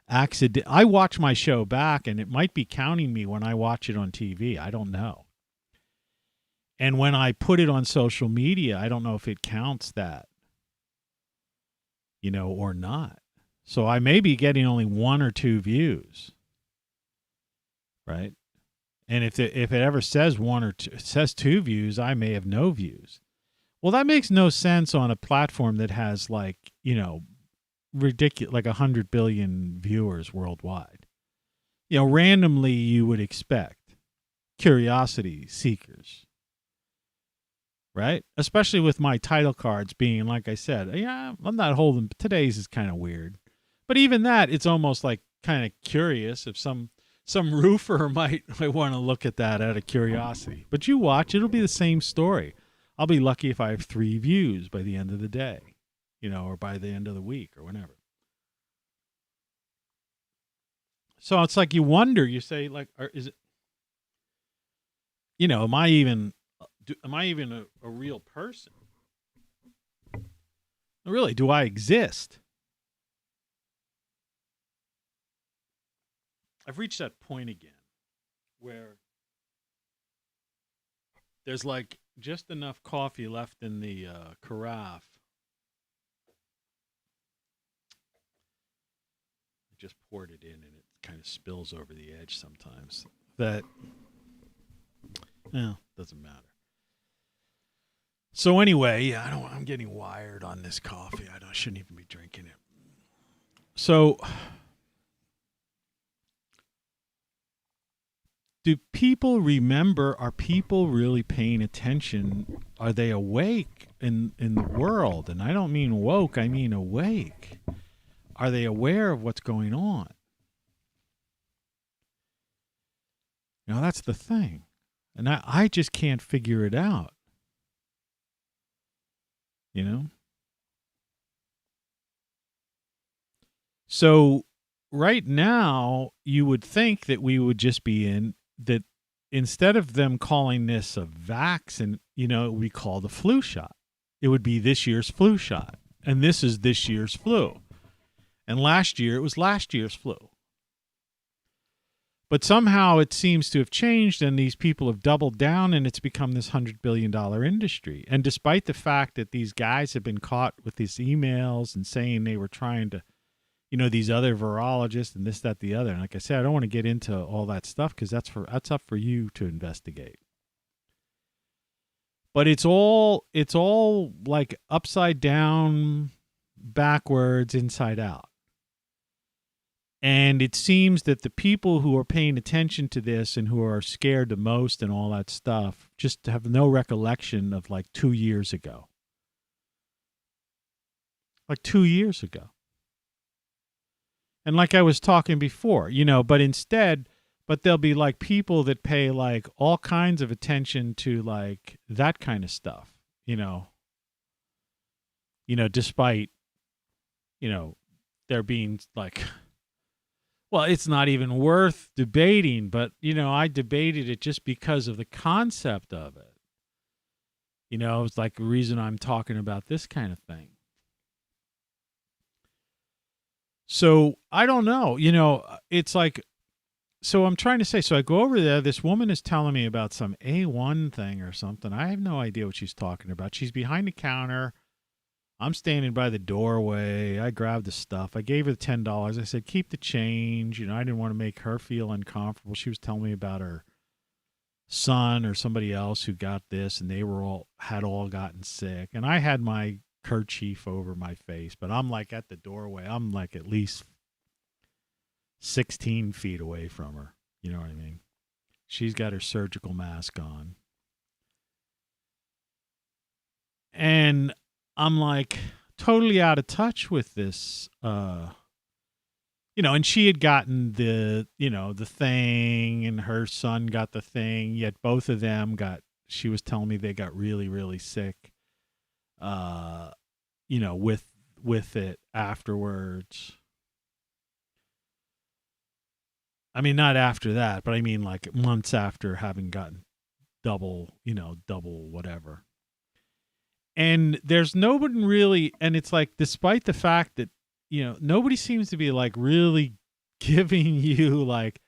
I watch my show back and it might be counting me when I watch it on TV. I don't know. And when I put it on social media, I don't know if it counts that, you know, or not. So I may be getting only 1 or 2 views, right? And if it ever says 1 or 2, it says 2 views, I may have no views. Well, that makes no sense on a platform that has like, you know, ridiculous, like 100 billion viewers worldwide. You know, randomly you would expect curiosity seekers. Right? Especially with my title cards being, like I said, yeah, I'm not holding, today's is kind of weird. But even that, it's almost like kind of curious if some roofer might want to look at that out of curiosity. But you watch, it'll be the same story. I'll be lucky if I have 3 views by the end of the day, you know, or by the end of the week or whenever. So it's like you wonder, you say, like, is it, you know, am I even a real person? Really, do I exist? I've reached that point again where there's like just enough coffee left in the carafe. I just poured it in and it kind of spills over the edge sometimes. That, doesn't matter. So anyway, I'm getting wired on this coffee. I shouldn't even be drinking it. So, do people remember? Are people really paying attention? Are they awake in the world? And I don't mean woke, I mean awake. Are they aware of what's going on? You know, that's the thing. And I just can't figure it out. You know? So right now, you would think that we would just be in that instead of them calling this a vaccine, you know, it would be called a flu shot. It would be this year's flu shot. And this is this year's flu. And last year, it was last year's flu. But somehow it seems to have changed, and these people have doubled down, and it's become this $100 billion industry. And despite the fact that these guys have been caught with these emails and saying they were trying to, you know, these other virologists and this, that, the other. And like I said, I don't want to get into all that stuff because that's up for you to investigate. But it's all like upside down, backwards, inside out. And it seems that the people who are paying attention to this and who are scared the most and all that stuff just have no recollection of like 2 years ago. Like 2 years ago. And like I was talking before, you know, but there'll be like people that pay like all kinds of attention to like that kind of stuff, you know, despite, you know, there being like, well, it's not even worth debating, but, you know, I debated it just because of the concept of it. You know, it's like the reason I'm talking about this kind of thing. So I don't know, you know, it's like, so I'm trying to say, so I go over there, this woman is telling me about some A1 thing or something. I have no idea what she's talking about. She's behind the counter. I'm standing by the doorway. I grabbed the stuff. I gave her the $10. I said, keep the change. You know, I didn't want to make her feel uncomfortable. She was telling me about her son or somebody else who got this, and they had all gotten sick. And I had my kerchief over my face, but I'm like at the doorway. I'm like at least 16 feet away from her. You know what I mean? She's got her surgical mask on. And I'm like totally out of touch with this, you know, and she had gotten the, you know, the thing, and her son got the thing, yet both of them got she was telling me they got really, really sick, with it afterwards. I mean, not after that, but I mean like months after having gotten double whatever. And there's nobody really, and it's like, despite the fact that, nobody seems to be like really giving you like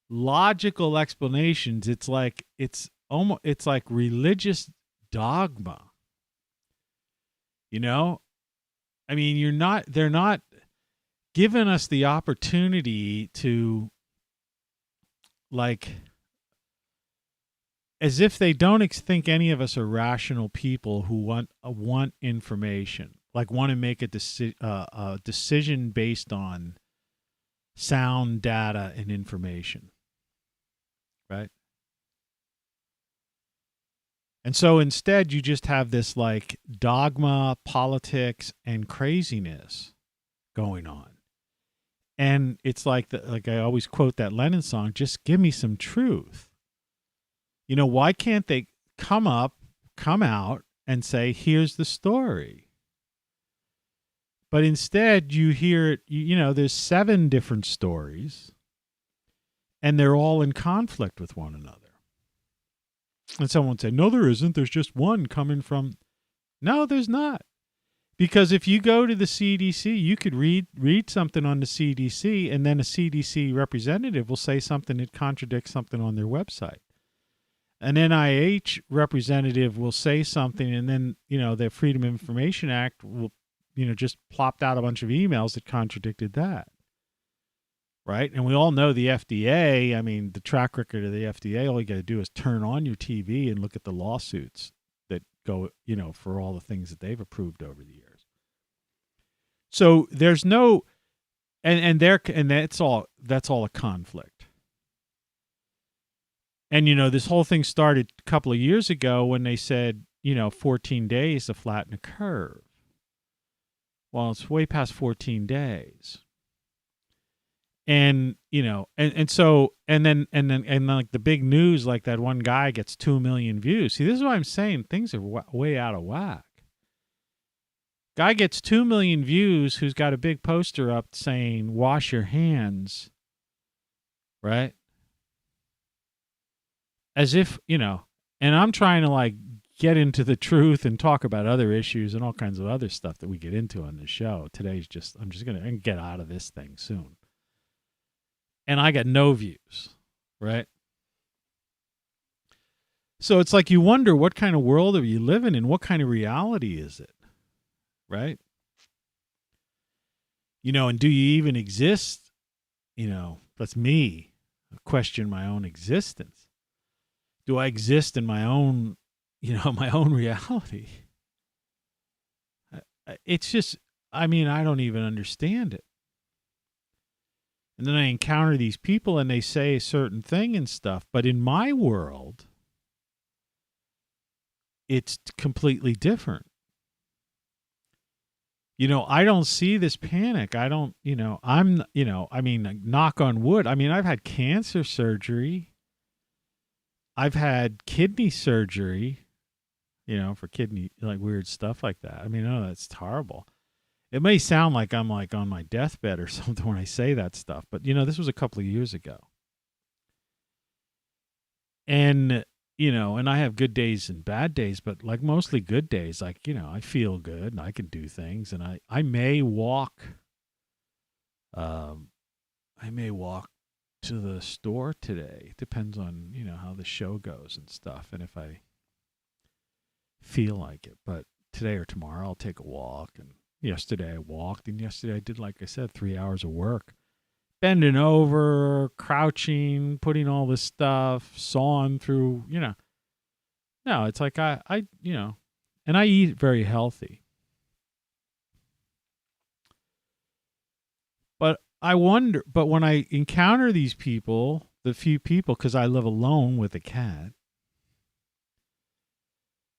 logical explanations. It's like, it's like religious dogma. I mean, they're not giving us the opportunity to, like, as if they don't think any of us are rational people who want information, like want to make a decision based on sound data and information, right? And so instead, you just have this like dogma, politics, and craziness going on. And it's like I always quote that Lennon song, just give me some truth. Why can't they come out and say, here's the story? But instead, you hear it, there's 7 different stories, and they're all in conflict with one another. And someone would say, no, there isn't. There's just one coming from. No, there's not. Because if you go to the CDC, you could read something on the CDC, and then a CDC representative will say something that contradicts something on their website. An NIH representative will say something, and then, the Freedom of Information Act will, just plopped out a bunch of emails that contradicted that. Right? And we all know the FDA, I mean, the track record of the FDA, all you got to do is turn on your TV and look at the lawsuits that go, for all the things that they've approved over the years. So there's no, and that's all a conflict. And, this whole thing started a couple of years ago when they said, 14 days to flatten a curve. Well, it's way past 14 days. And, so like the big news, like that one guy gets 2 million views. See, this is what I'm saying. Things are way out of whack. Guy gets 2 million views who's got a big poster up saying, wash your hands. Right? As if, and I'm trying to like get into the truth and talk about other issues and all kinds of other stuff that we get into on this show. I'm just going to get out of this thing soon. And I got no views, right? So it's like you wonder, what kind of world are you living in? What kind of reality is it? Right? And do you even exist? That's me. I question my own existence. Do I exist in my own, my own reality? It's just, I don't even understand it. And then I encounter these people and they say a certain thing and stuff. But in my world, it's completely different. I don't see this panic. I don't, knock on wood. I've had cancer surgery. I've had kidney surgery, for kidney, like weird stuff like that. That's horrible. It may sound like I'm like on my deathbed or something when I say that stuff, but this was a couple of years ago. And, and I have good days and bad days, but like mostly good days, like, I feel good and I can do things, and I may walk to the store today. It depends on, how the show goes and stuff, and if I feel like it. But today or tomorrow I'll take a walk. And yesterday I walked, and yesterday I did, like I said, 3 hours of work. Bending over, crouching, putting all this stuff, sawing through, No, it's like I and I eat very healthy. I wonder, but when I encounter these people, the few people, because I live alone with a cat,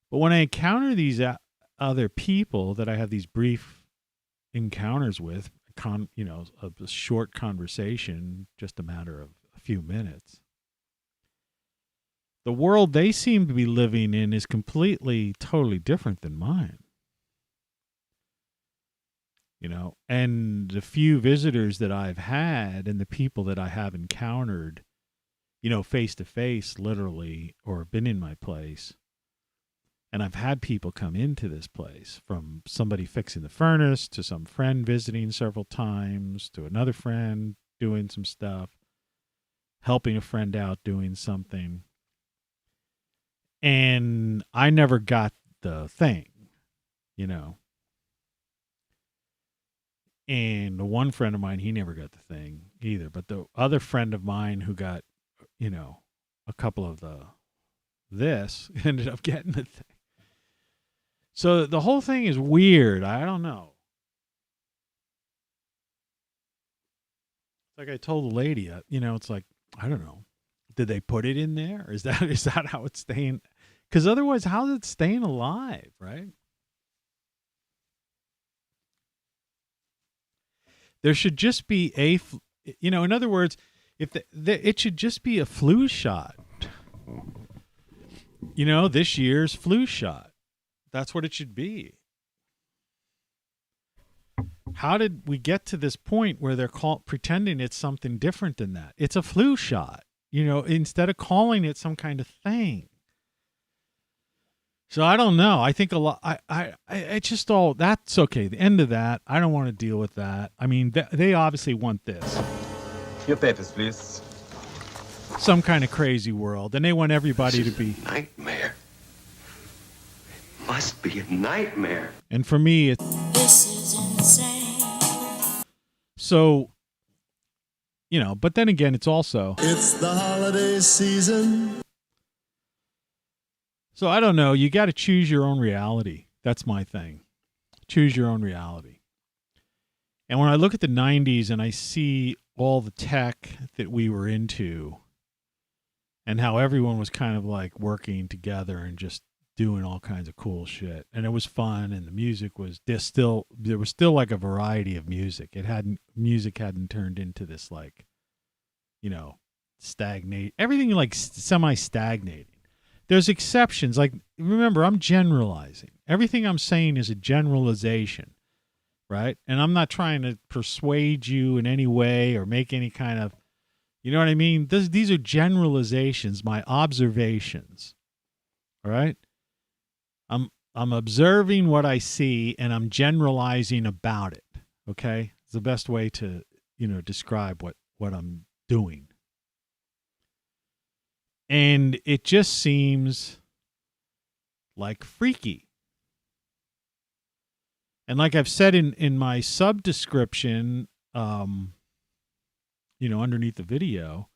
but when I encounter these other people that I have these brief encounters with, a short conversation, just a matter of a few minutes, the world they seem to be living in is completely, totally different than mine. You know, and the few visitors that I've had and the people that I have encountered, you know, face to face, literally, or been in my place. And I've had people come into this place, from somebody fixing the furnace to some friend visiting several times to another friend doing some stuff, helping a friend out doing something. And I never got the thing, you know. And the one friend of mine, he never got the thing either. But the other friend of mine who got, you know, a couple of this ended up getting the thing. So the whole thing is weird. I don't know. Like I told the lady, you know, it's like, I don't know. Did they put it in there? Is that how it's staying? Because otherwise, how's it staying alive, right? There should just be you know, in other words, if it should just be a flu shot. You know, this year's flu shot. That's what it should be. How did we get to this point where they're pretending it's something different than that? It's a flu shot, you know, instead of calling it some kind of thing. So I don't know. I think a lot. I just all that's okay. The end of that. I don't want to deal with that. I mean, they obviously want this. Your papers, please. Some kind of crazy world, and they want everybody to be Nightmare. Must be a nightmare. And for me, This is insane. So, you know, but then again, it's also, It's the holiday season. so I don't know. You got to choose your own reality. That's my thing. Choose your own reality. And when I look at the 90s and I see all the tech that we were into and how everyone was kind of like working together and just doing all kinds of cool shit, and it was fun, and the music was there was still like a variety of music. Music hadn't turned into this, like, you know, everything like semi-stagnating. There's exceptions. Like, remember, I'm generalizing. Everything I'm saying is a generalization, right? And I'm not trying to persuade you in any way or make any kind of, you know what I mean? These are generalizations, my observations, all right? I'm observing what I see, and I'm generalizing about it, okay? It's the best way to, you know, describe what I'm doing. And it just seems like freaky. And like I've said in my sub description, you know, underneath the video,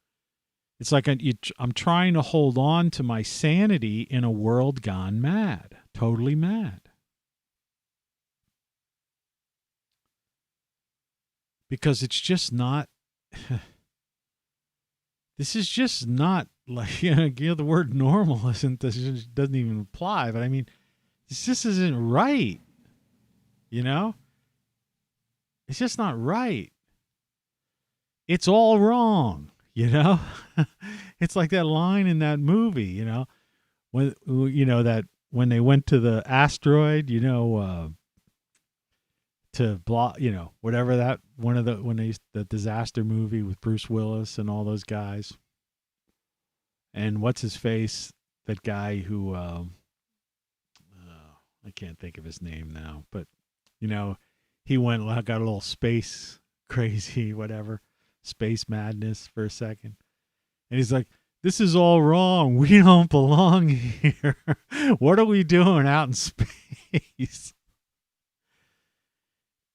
it's like I'm trying to hold on to my sanity in a world gone mad, totally mad. Because it's just not, this is just not like, you know, the word normal doesn't even apply, but I mean, this just isn't right, you know? It's just not right. It's all wrong, you know? It's like that line in that movie, you know, when, you know, that when they went to the asteroid, you know, to block, you know, whatever that, the disaster movie with Bruce Willis and all those guys. And what's his face? That guy who, I can't think of his name now, but, you know, he got a little space crazy, whatever, space madness for a second. And he's like, this is all wrong. We don't belong here. What are we doing out in space?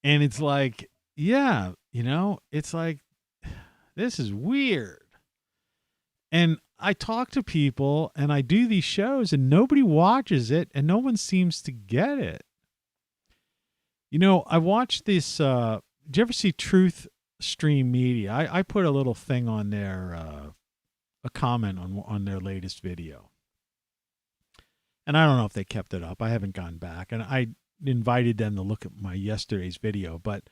And it's like, yeah, you know, it's like, this is weird. And I talk to people and I do these shows and nobody watches it and no one seems to get it. You know, I watched this, did you ever see Truth Stream Media? I put a little thing on there, a comment on their latest video. And I don't know if they kept it up. I haven't gone back. And I invited them to look at my yesterday's video. But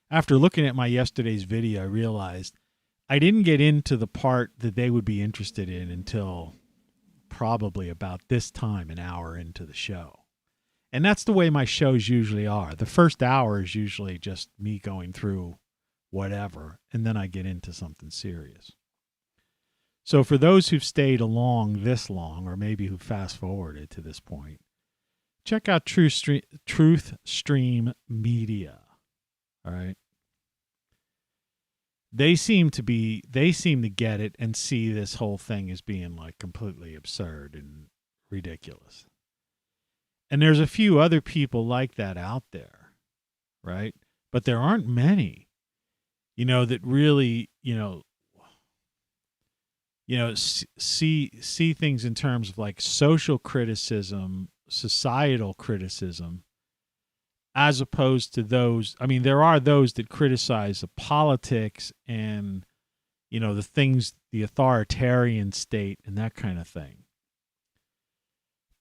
after looking at my yesterday's video, I realized I didn't get into the part that they would be interested in until probably about this time, an hour into the show. And that's the way my shows usually are. The first hour is usually just me going through whatever, and then I get into something serious. So for those who've stayed along this long, or maybe who fast forwarded to this point, check out Truth Stream Media. All right. They seem to get it and see this whole thing as being like completely absurd and ridiculous. And there's a few other people like that out there, right? But there aren't many, that really, see things in terms of like social criticism, societal criticism, as opposed to those. I mean, there are those that criticize the politics and, the things, the authoritarian state and that kind of thing.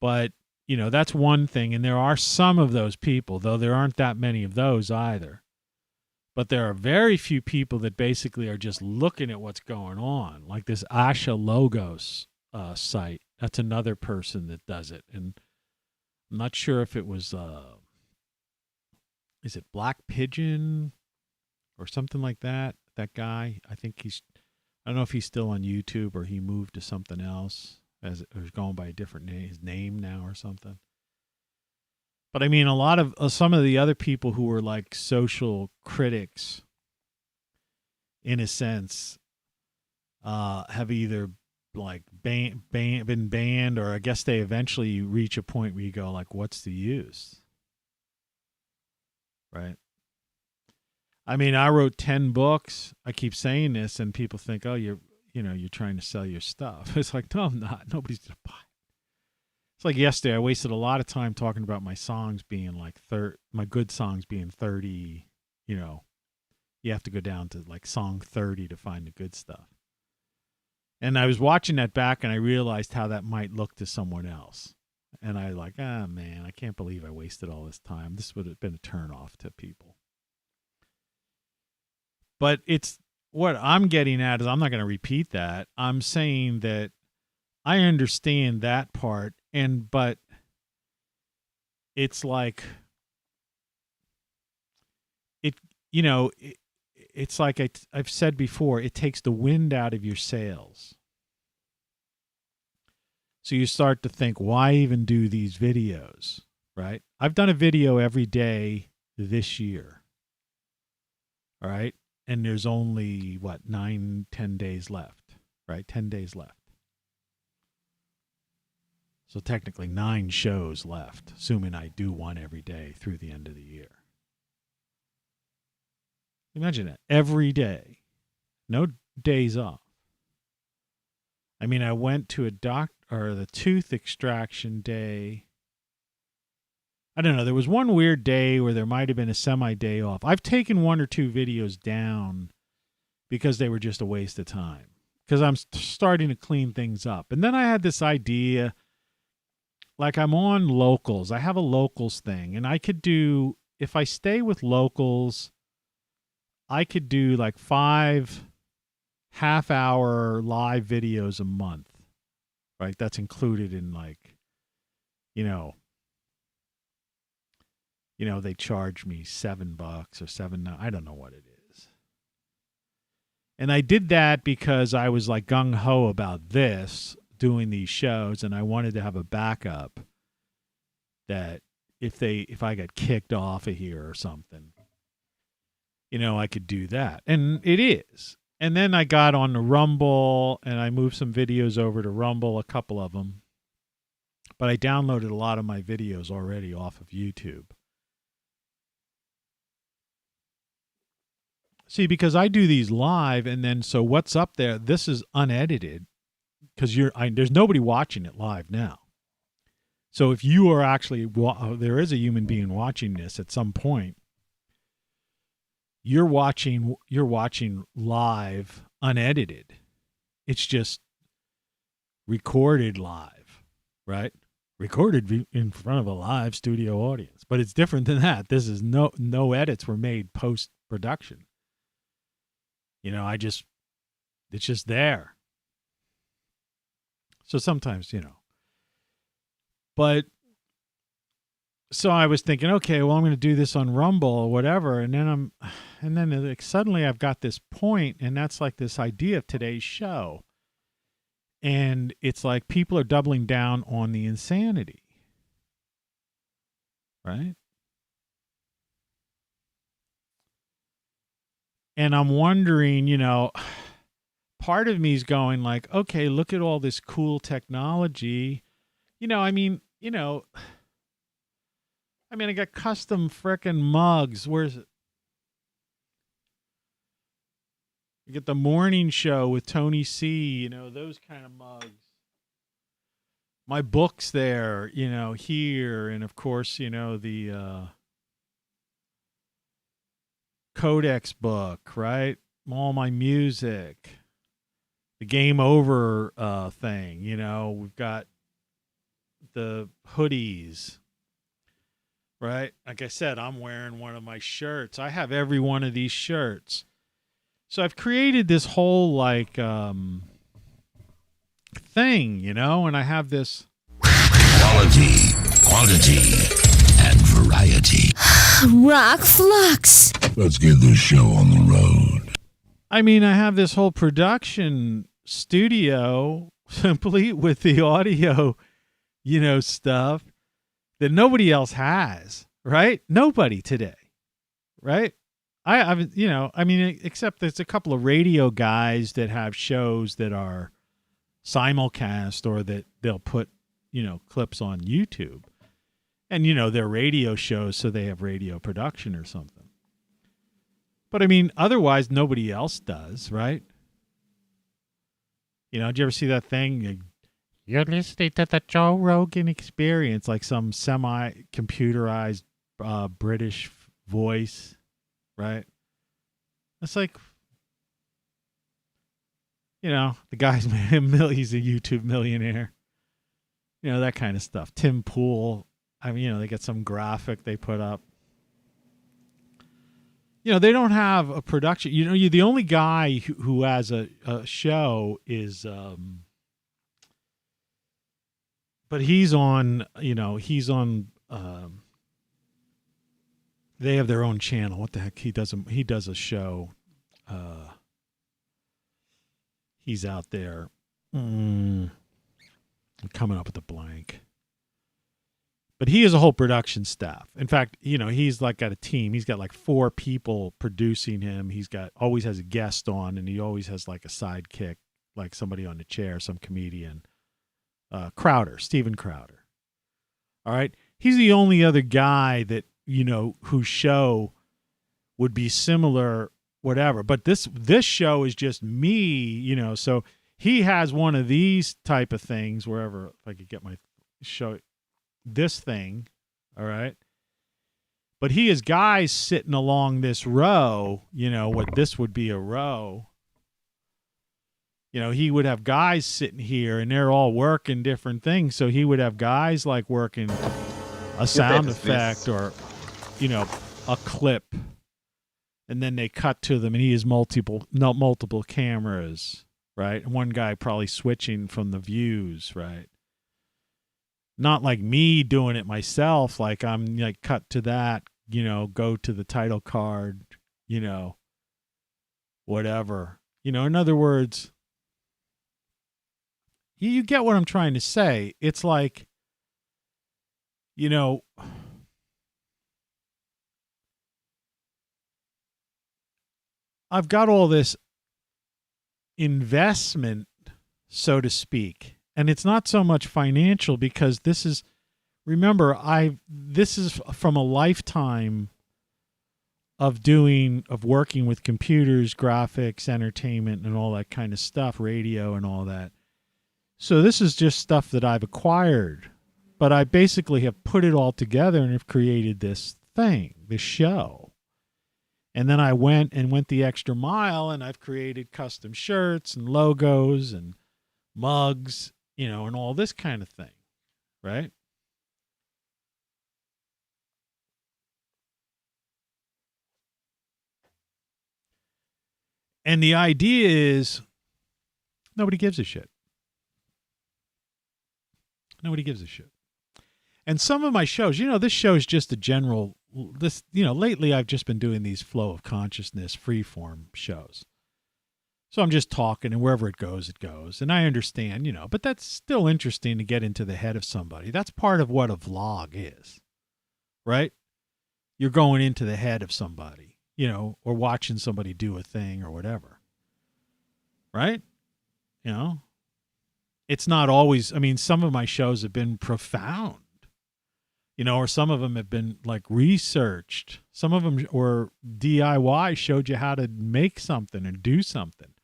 But, that's one thing. And there are some of those people, though there aren't that many of those either. But there are very few people that basically are just looking at what's going on, like this Asha Logos site. That's another person that does it. And I'm not sure if it was, is it Black Pigeon or something like that? That guy, I don't know if he's still on YouTube or he moved to something else, or he's going by a different name, his name now or something. But I mean, a lot of some of the other people who were like social critics, in a sense, have either like been banned, or I guess they eventually reach a point where you go like, what's the use? Right. I mean, I wrote 10 books. I keep saying this and people think, oh, you're trying to sell your stuff. It's like, no, I'm not. Nobody's going to buy it. It's like yesterday, I wasted a lot of time talking about my songs being like my good songs being 30, you have to go down to like song 30 to find the good stuff. And I was watching that back and I realized how that might look to someone else. And I like, man, I can't believe I wasted all this time. This would have been a turnoff to people. But it's what I'm getting at is I'm not going to repeat that. I'm saying that I understand that part, but it's like it's like I've said before, it takes the wind out of your sails. So you start to think, why even do these videos, right? I've done a video every day this year, all right? And there's only, 10 days left, right? 10 days left. So technically 9 shows left, assuming I do one every day through the end of the year. Imagine that. Every day. No days off. I mean, I went to the tooth extraction day. I don't know. There was one weird day where there might have been a semi-day off. I've taken 1 or 2 videos down because they were just a waste of time. Because I'm starting to clean things up. And then I had this idea, like I'm on locals. I have a locals thing. And I could do, if I stay with locals, I could do like 5 half-hour live videos a month. Right? That's included in like, they charge me $7 or $7. I don't know what it is. And I did that because I was like gung-ho about this, doing these shows, and I wanted to have a backup that if I got kicked off of here or something, I could do that. And it is. And then I got on the Rumble and I moved some videos over to Rumble, a couple of them. But I downloaded a lot of my videos already off of YouTube. See, because I do these live, and then so what's up there, this is unedited because there's nobody watching it live now. So if you are actually, there is a human being watching this at some point, you're watching live unedited. It's just recorded live, right? Recorded in front of a live studio audience. But it's different than that. This is no edits were made post-production. It's just there. So sometimes, But so I was thinking, okay, well, I'm going to do this on Rumble or whatever. And then like, suddenly I've got this point, and that's like this idea of today's show. And it's like people are doubling down on the insanity. Right? And I'm wondering, part of me is going like, okay, look at all this cool technology. I got custom frickin' mugs. Where's it? You get the morning show with Tony C, those kind of mugs. My book's there, here. And of course, the Codex book, right? All my music. The Game Over thing, we've got the hoodies. Right? Like I said, I'm wearing one of my shirts. I have every one of these shirts. So I've created this whole thing, and I have this Quality, quantity, and variety. ROCKFLUX. Let's get this show on the road. I have this whole production studio complete with the audio, stuff that nobody else has, right? Nobody today, right? Except there's a couple of radio guys that have shows that are simulcast or that they'll put, clips on YouTube. And, they're radio shows, so they have radio production or something. But, otherwise, nobody else does, right? Did you ever see that thing? You're listening to the Joe Rogan Experience, like some semi-computerized British voice, right? It's like, the guy's he's a YouTube millionaire. That kind of stuff. Tim Pool. They get some graphic they put up. They don't have a production. The only guy who has a show is... But he's on, they have their own channel. What the heck? He does a show. He's out there. I'm coming up with a blank. But he has a whole production staff. In fact, he's like got a team. He's got like 4 people producing him. Always has a guest on, and he always has like a sidekick, like somebody on the chair, some comedian. Steven Crowder. All right. He's the only other guy that, whose show would be similar, whatever. But this show is just me, so he has one of these type of things wherever, if I could get my show, this thing. All right. But he has guys sitting along this row, what this would be a row. He would have guys sitting here, and they're all working different things. So he would have guys like working a sound effect or, a clip, and then they cut to them, and he has multiple cameras, right? And one guy probably switching from the views, right? Not like me doing it myself. Like I'm like cut to that, go to the title card, whatever. In other words. You get what I'm trying to say. It's like, I've got all this investment, so to speak, and it's not so much financial because this is from a lifetime of working with computers, graphics, entertainment, and all that kind of stuff, radio and all that. So this is just stuff that I've acquired, but I basically have put it all together and have created this thing, this show. And then I went the extra mile, and I've created custom shirts and logos and mugs, and all this kind of thing, right? And the idea is nobody gives a shit. Nobody gives a shit. And some of my shows, this show is just a general, lately I've just been doing these flow of consciousness freeform shows. So I'm just talking, and wherever it goes, it goes. And I understand, but that's still interesting to get into the head of somebody. That's part of what a vlog is, right? You're going into the head of somebody, or watching somebody do a thing or whatever, right? It's not always, some of my shows have been profound, or some of them have been like researched. Some of them were DIY, showed you how to make something and do something.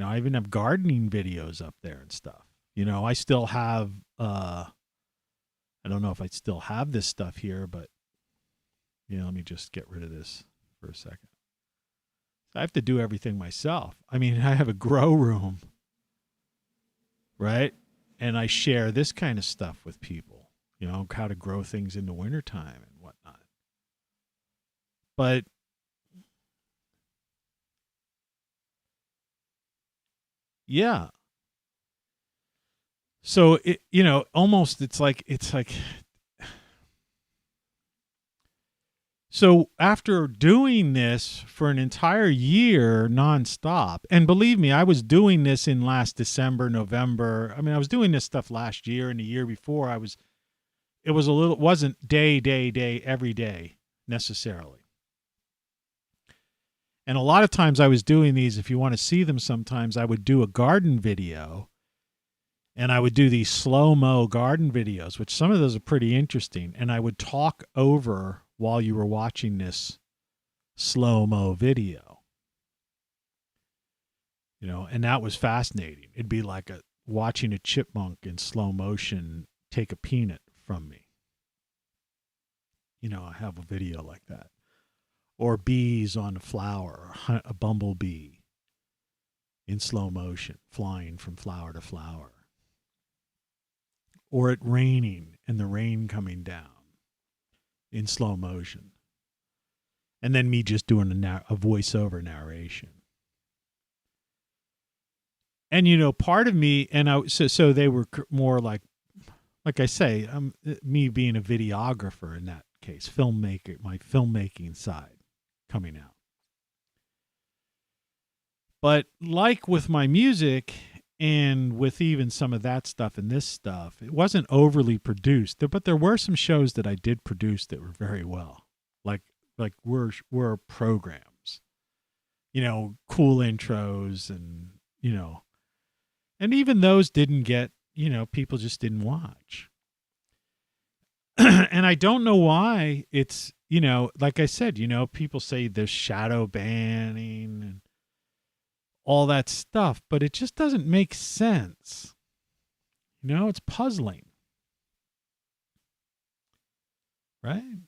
I even have gardening videos up there and stuff. I still have, I don't know if I still have this stuff here, but, let me just get rid of this for a second. I have to do everything myself. I have a grow room, right? And I share this kind of stuff with people, how to grow things in the wintertime and whatnot. But yeah. So almost it's like so after doing this for an entire year nonstop, and believe me, I was doing this in last December, November. I was doing this stuff last year and the year before. It wasn't day every day necessarily. And a lot of times I was doing these, if you want to see them sometimes, I would do a garden video, and I would do these slow-mo garden videos, which some of those are pretty interesting. And I would talk over while you were watching this slow-mo video. And that was fascinating. It'd be like watching a chipmunk in slow motion take a peanut from me. I have a video like that. Or bees on a flower, a bumblebee in slow motion, flying from flower to flower. Or it raining and the rain coming down in slow motion. And then me just doing a voiceover narration. And, part of me, and so they were more like I say, me being a videographer in that case, filmmaker, my filmmaking side coming out. But like with my music and with even some of that stuff and this stuff, it wasn't overly produced, but there were some shows that I did produce that were very well, like were programs, cool intros and, and even those didn't get, people just didn't watch. And I don't know why it's, like I said, people say there's shadow banning and all that stuff, but it just doesn't make sense. It's puzzling. Right?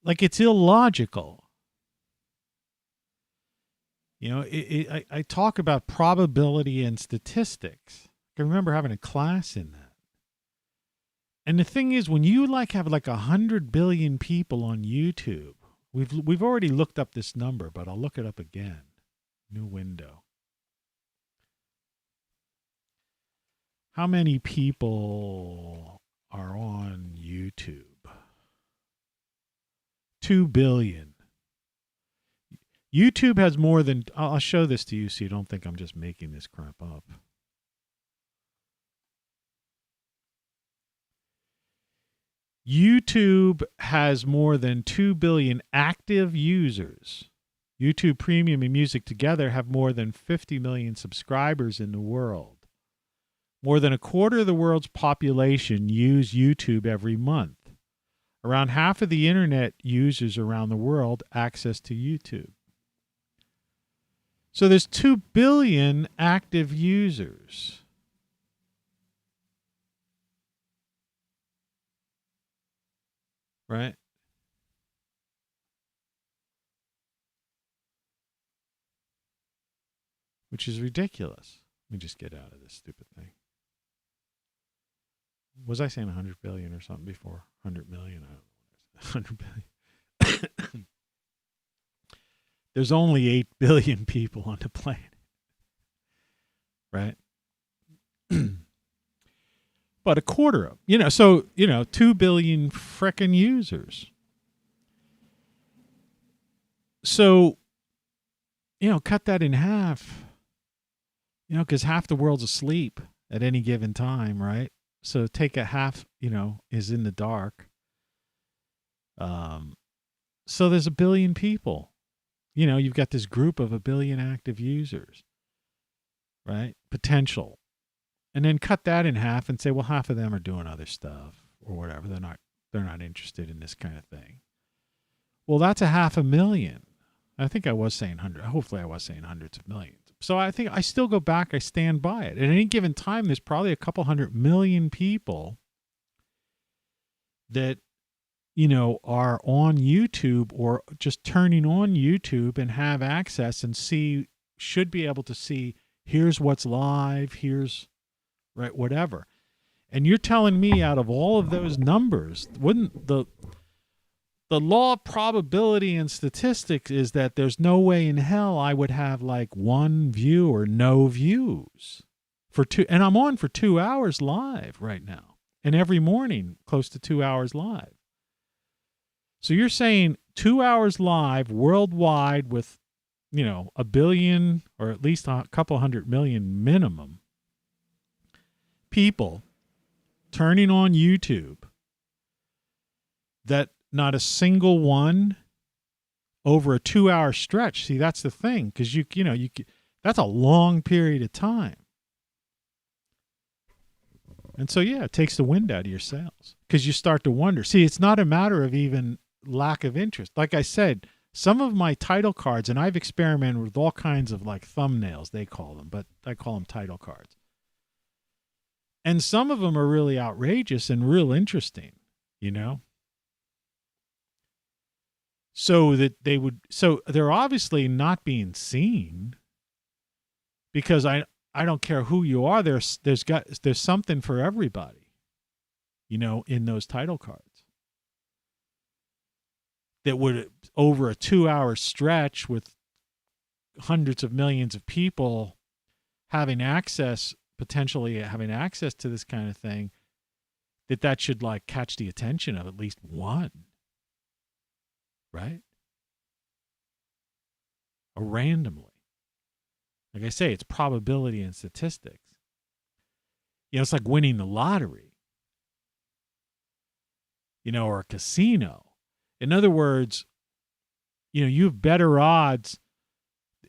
Like it's illogical. I talk about probability and statistics. I remember having a class in that. And the thing is, when you have 100 billion people on YouTube, we've already looked up this number, but I'll look it up again. New window. How many people are on YouTube? 2 billion. YouTube has more than, I'll show this to you so you don't think I'm just making this crap up. YouTube has more than 2 billion active users. YouTube Premium and Music together have more than 50 million subscribers in the world. More than a quarter of the world's population use YouTube every month. Around half of the internet users around the world access to YouTube. So there's 2 billion active users. Right? Which is ridiculous. Let me just get out of this stupid thing. Was I saying 100 billion or something before? 100 million? I don't know. 100 billion. There's only 8 billion people on the planet. Right? But a quarter of, so, 2 billion frickin' users. So, cut that in half, because half the world's asleep at any given time, right? So take a half, is in the dark. So there's a billion people. You've got this group of a billion active users, right? Potential. And then cut that in half and say, well, half of them are doing other stuff or whatever. They're not interested in this kind of thing. Well, that's a 500,000. I think I was saying hopefully I was saying hundreds of millions. So I think I still go back, I stand by it. At any given time, there's probably a couple 100 million people that, are on YouTube or just turning on YouTube and have access and should be able to see, here's what's live, here's, right, whatever. And you're telling me out of all of those numbers, wouldn't the law of probability and statistics is that there's no way in hell I would have like one view or no views and I'm on for 2 hours live right now. And every morning, close to 2 hours live. So you're saying 2 hours live worldwide with, a billion or at least a couple 100 million minimum people turning on YouTube, that not a single one over a 2 hour stretch. See, that's the thing. Cause that's a long period of time. And so, yeah, it takes the wind out of your sails because you start to wonder. See, it's not a matter of even lack of interest. Like I said, some of my title cards, and I've experimented with all kinds of like thumbnails, they call them, but I call them title cards. And some of them are really outrageous and real interesting, So that they're obviously not being seen because I don't care who you are. There's something for everybody, in those title cards that would, over a 2 hour stretch with hundreds of millions of people potentially having access to this kind of thing, that should like catch the attention of at least one, right? Or randomly. Like I say, it's probability and statistics. It's like winning the lottery, or a casino. In other words, you have better odds.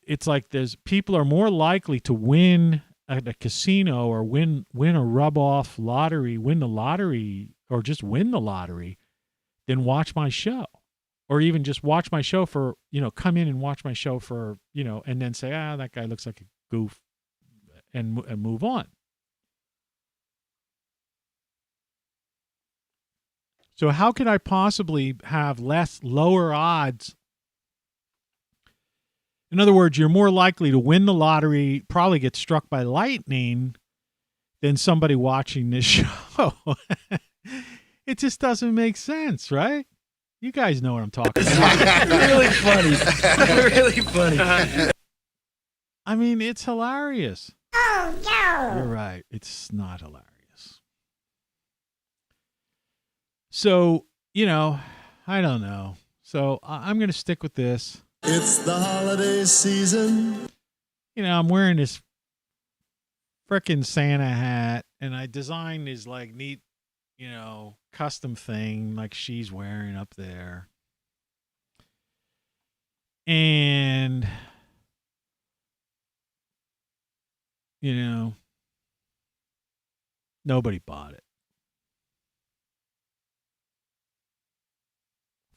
It's like people are more likely to win at a casino or win a rub-off lottery, win the lottery, or just win the lottery than watch my show. Or even just watch my show for, come in and watch my show for, and then say, that guy looks like a goof and move on. So how could I possibly have lower odds? In other words, you're more likely to win the lottery, probably get struck by lightning, than somebody watching this show. It just doesn't make sense, right? You guys know what I'm talking about. Really funny. Really funny. I mean, it's hilarious. Oh, no. You're right. It's not hilarious. So, I don't know. So I'm going to stick with this. It's the holiday season. I'm wearing this frickin' Santa hat, and I designed this like neat, custom thing like she's wearing up there. And, nobody bought it.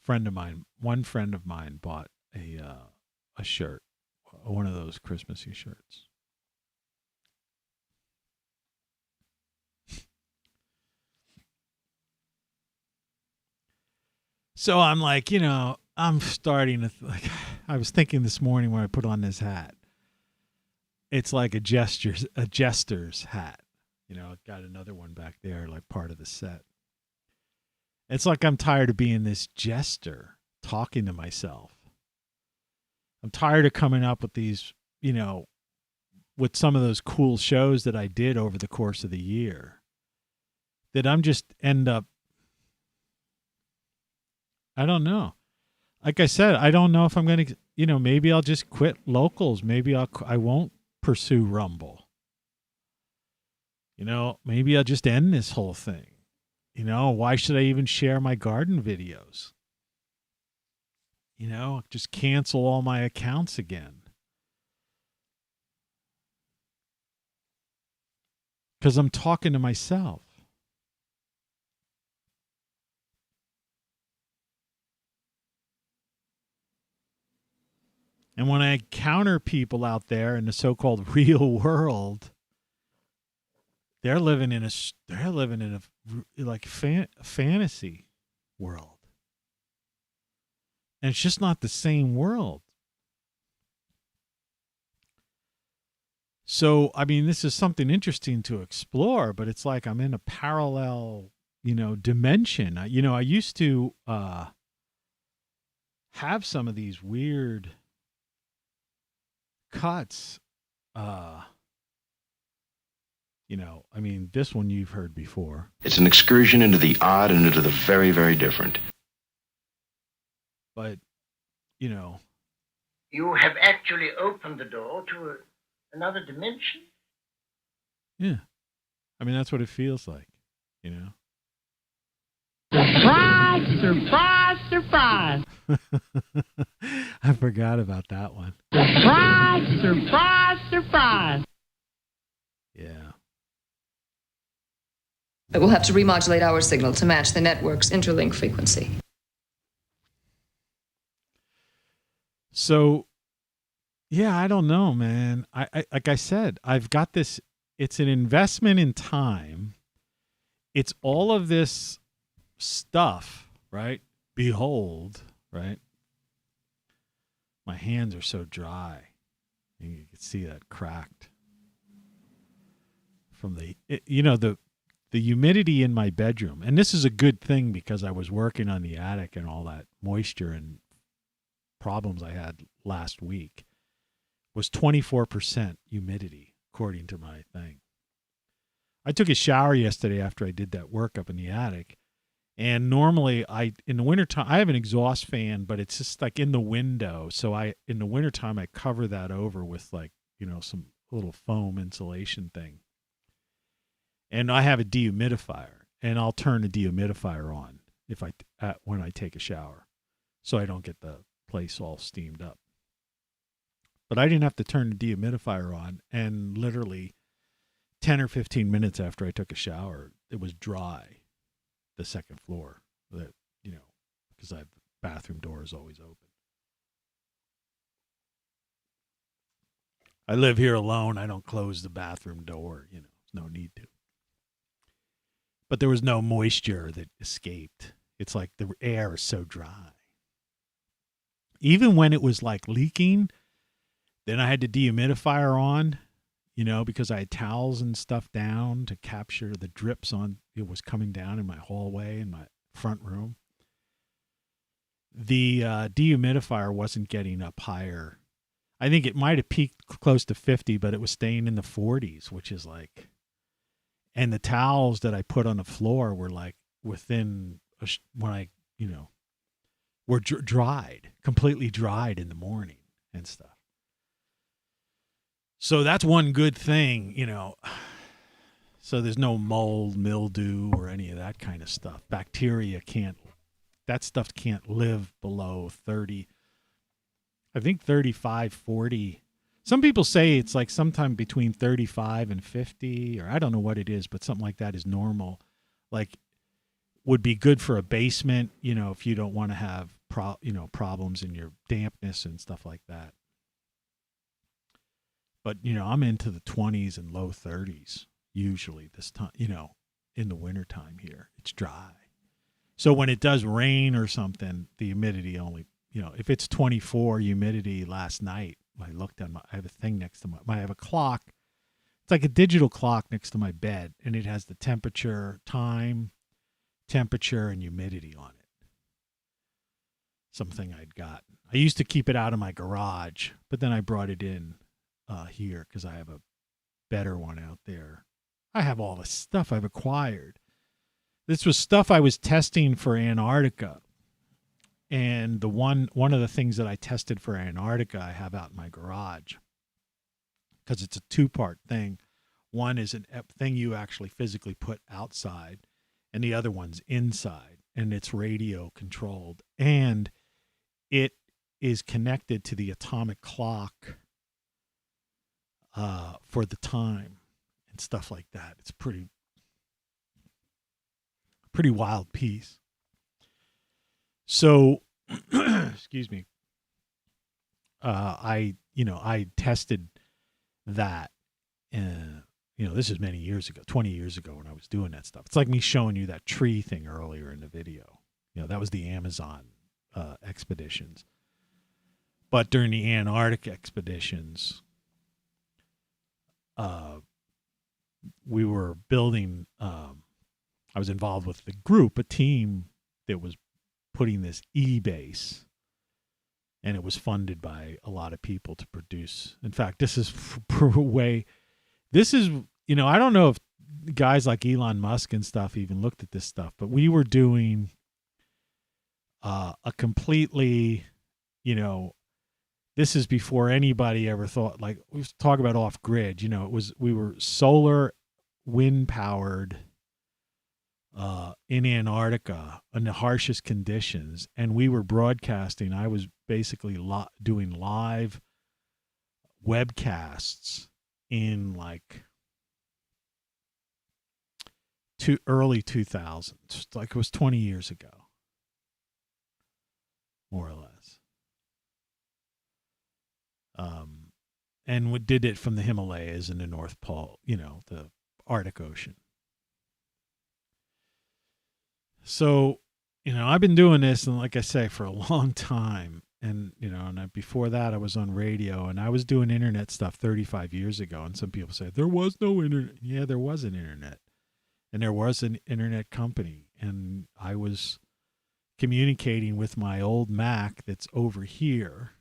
One friend of mine bought a shirt, one of those Christmassy shirts. So I'm like, I'm starting to I was thinking this morning when I put on this hat. It's like a jester's hat. I've got another one back there, like part of the set. It's like I'm tired of being this jester talking to myself. I'm tired of coming up with these, with some of those cool shows that I did over the course of the year. that I'm just end up, I don't know. Like I said, I don't know if I'm going to, maybe I'll just quit locals. Maybe I won't pursue Rumble. Maybe I'll just end this whole thing. Why should I even share my garden videos? Just cancel all my accounts again. Because I'm talking to myself. And when I encounter people out there in the so-called real world, they're living in a fantasy world. And it's just not the same world. So, I mean, this is something interesting to explore, but it's like I'm in a parallel, dimension. I used to have some of these weird cuts. This one you've heard before. It's an excursion into the odd and into the very, very different. But, You have actually opened the door to another dimension? yeah. That's what it feels like, Surprise, surprise, surprise. I forgot about that one. Surprise, surprise, surprise. Yeah. We'll have to remodulate our signal to match the network's interlink frequency. So, yeah, I don't know, man. I like I said, I've got this. It's an investment in time. It's all of this stuff, right? Behold, right? My hands are so dry. You can see that cracked from the humidity in my bedroom. And this is a good thing because I was working on the attic and all that moisture and problems I had last week was 24% humidity, according to my thing. I took a shower yesterday after I did that work up in the attic. And normally in the wintertime, I have an exhaust fan, but it's just like in the window. So in the wintertime, I cover that over with some little foam insulation thing. And I have a dehumidifier, and I'll turn the dehumidifier on when I take a shower, so I don't get the place all steamed up. But I didn't have to turn the dehumidifier on, and literally 10 or 15 minutes after I took a shower, it was dry, the second floor, because the bathroom door is always open. I live here alone. I don't close the bathroom door, there's no need to. But there was no moisture that escaped. It's like the air is so dry. Even when it was like leaking, then I had the dehumidifier on, because I had towels and stuff down to capture the drips it was coming down in my hallway in my front room. The dehumidifier wasn't getting up higher. I think it might have peaked close to 50, but it was staying in the 40s, which is like, and the towels that I put on the floor were like within, were dried, completely dried in the morning and stuff. So that's one good thing, so there's no mold, mildew, or any of that kind of stuff. Bacteria that stuff can't live below 30. I think 35, 40. Some people say it's like sometime between 35 and 50, or I don't know what it is, but something like that is normal. Like, would be good for a basement, if you don't want to have problems in your dampness and stuff like that. But, I'm into the 20s and low 30s usually this time, in the wintertime here. It's dry. So when it does rain or something, the humidity only, if it's 24 humidity last night, I looked at I have a thing next to I have a clock. It's like a digital clock next to my bed, and it has the temperature, time, temperature, and humidity on it. Something I'd gotten. I used to keep it out of my garage, but then I brought it in here because I have a better one out there. I have all the stuff I've acquired. This was stuff I was testing for Antarctica. And one of the things that I tested for Antarctica I have out in my garage, because it's a two-part thing. One is a thing you actually physically put outside, and the other one's inside, and it's radio controlled, and it is connected to the atomic clock for the time and stuff like that. It's pretty wild piece. So, excuse me. I tested that. This is many years ago, 20 years ago when I was doing that stuff. It's like me showing you that tree thing earlier in the video. That was the Amazon expeditions. But during the Antarctic expeditions, we were building, I was involved with the group, a team that was putting this E-base, and it was funded by a lot of people to produce. In fact, this is I don't know if guys like Elon Musk and stuff even looked at this stuff, but we were doing a completely, this is before anybody ever thought, like, we talk about off grid, we were solar wind powered in Antarctica in the harshest conditions, and we were broadcasting. I was basically doing live webcasts in like early 2000s, like it was 20 years ago, more or less. And we did it from the Himalayas and the North Pole, the Arctic Ocean. So, I've been doing this, and like I say, for a long time. And, before that, I was on radio, and I was doing internet stuff 35 years ago. And some people say, there was no internet. Yeah, there was an internet. And there was an internet company. And I was communicating with my old Mac that's over here,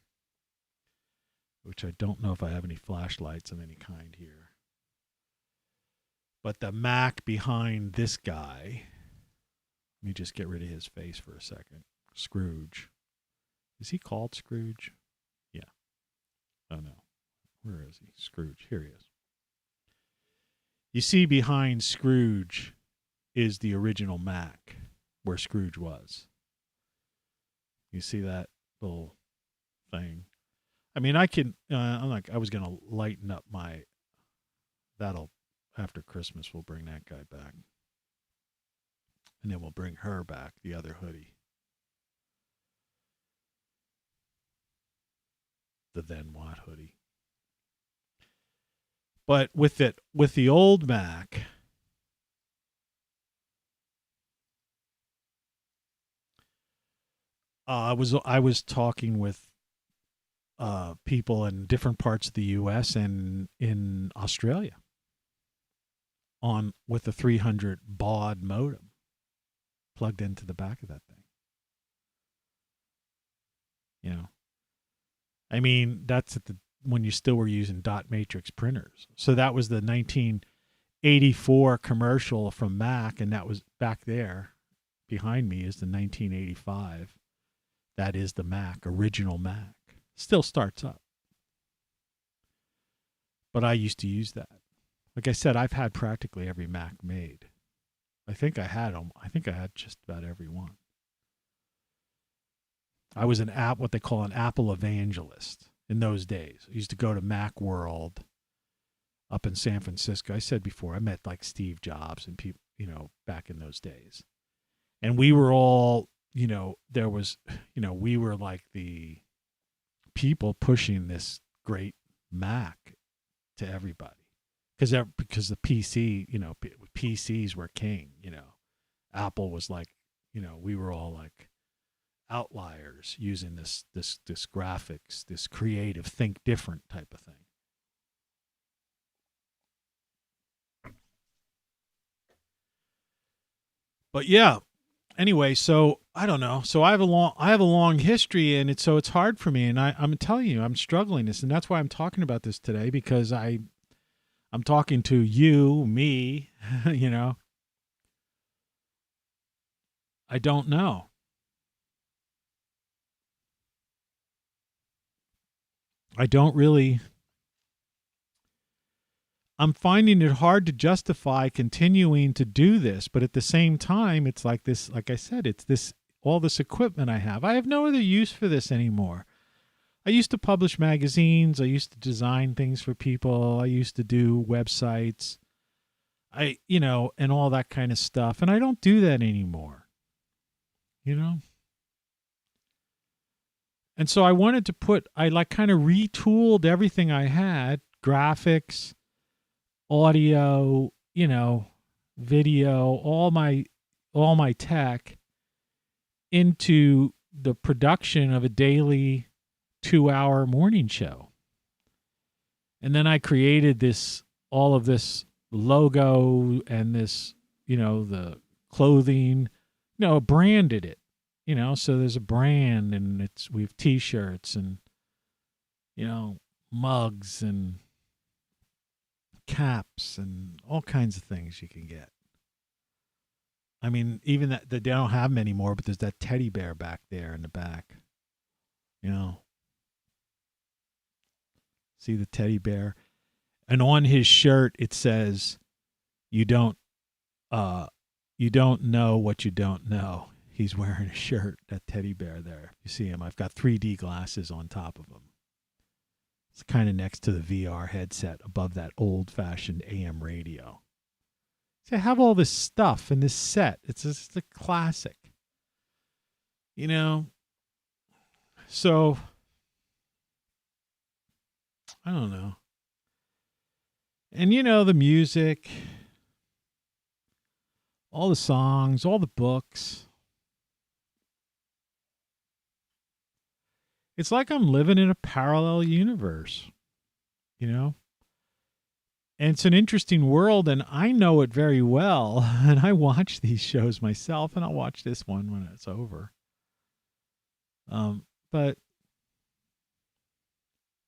which I don't know if I have any flashlights of any kind here. But the Mac behind this guy, let me just get rid of his face for a second. Scrooge. Is he called Scrooge? Yeah. Oh, no. Where is he? Scrooge. Here he is. You see behind Scrooge is the original Mac where Scrooge was. You see that little thing? I mean, I can, I was going to lighten up after Christmas, we'll bring that guy back. And then we'll bring her back, the other hoodie. The Then What hoodie. But with the old Mac, I was talking with people in different parts of the U.S. and in Australia with the 300 baud modem plugged into the back of that thing. I mean, that's when you still were using dot matrix printers. So that was the 1984 commercial from Mac, and that was back there. Behind me is the 1985. That is the Mac, original Mac. Still starts up. But I used to use that. Like I said, I've had practically every Mac made. I think I had them. I think I had just about every one. I was what they call an Apple evangelist in those days. I used to go to Macworld up in San Francisco. I said before, I met like Steve Jobs and people, back in those days. And we were all, we were like the people pushing this great Mac to everybody. Because the PC, PCs were king, Apple was like, we were all like outliers using this graphics, this creative, think different type of thing. But yeah, anyway, so I don't know. So I have a long history, and it's hard for me, and I'm telling you, I'm struggling this, and that's why I'm talking about this today, because I'm talking to you, me, I don't know. I don't really. I'm finding it hard to justify continuing to do this, but at the same time, it's like this, like I said, it's this, all this equipment I have. I have no other use for this anymore. I used to publish magazines. I used to design things for people. I used to do websites. And all that kind of stuff. And I don't do that anymore. And so I wanted to I kind of retooled everything I had, graphics, audio, video, all my tech into the production of a daily 2-hour morning show. And then I created all of this logo and this, the clothing, branded it, so there's a brand, and we have t-shirts and, mugs and caps and all kinds of things you can get. I mean, even that they don't have them anymore, but there's that teddy bear back there in the back. See the teddy bear? And on his shirt it says, you don't know what you don't know. He's wearing a shirt, that teddy bear there. You see him? I've got 3D glasses on top of him. It's kind of next to the VR headset above that old-fashioned AM radio. See, I have all this stuff in this set. It's just a classic. So, I don't know. And, the music, all the songs, all the books. It's like I'm living in a parallel universe, And it's an interesting world, and I know it very well. And I watch these shows myself, and I'll watch this one when it's over. But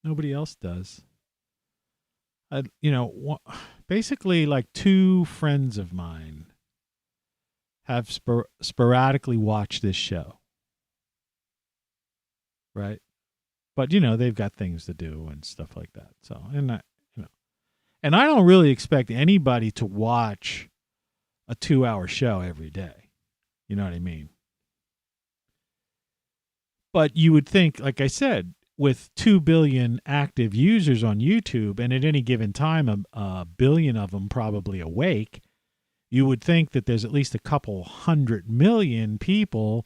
nobody else does. Basically, like 2 friends of mine have sporadically watched this show. Right. But, they've got things to do and stuff like that. So, and I don't really expect anybody to watch a 2-hour show every day. You know what I mean? But you would think, like I said, with 2 billion active users on YouTube, and at any given time, a billion of them probably awake, you would think that there's at least a couple 100 million people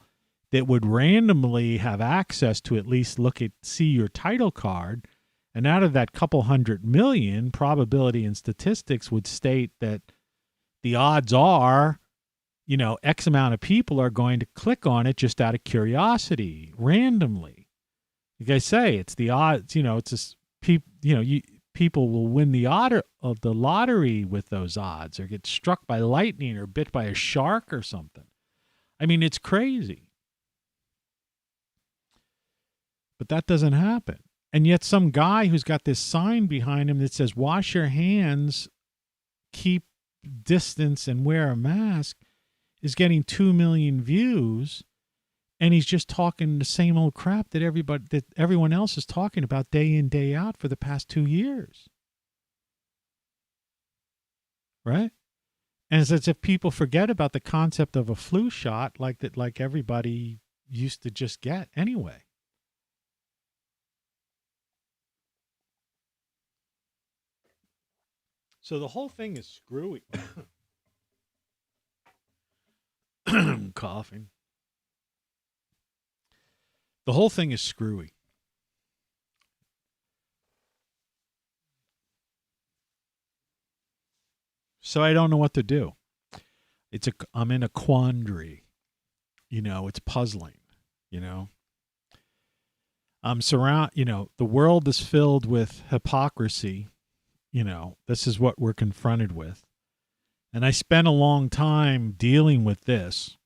that would randomly have access to at least see your title card. And out of that couple 100 million, probability and statistics would state that the odds are, X amount of people are going to click on it just out of curiosity, randomly. Like I say, it's the odds, it's just people will win the lottery with those odds, or get struck by lightning, or bit by a shark or something. I mean, it's crazy. But that doesn't happen. And yet some guy who's got this sign behind him that says, wash your hands, keep distance, and wear a mask, is getting 2 million views. And he's just talking the same old crap that everyone else is talking about day in, day out for the past 2 years. Right? And it's as if people forget about the concept of a flu shot like everybody used to just get anyway. So the whole thing is screwy. Coughing. The whole thing is screwy. So I don't know what to do. I'm in a quandary. It's puzzling, I'm the world is filled with hypocrisy. This is what we're confronted with. And I spent a long time dealing with this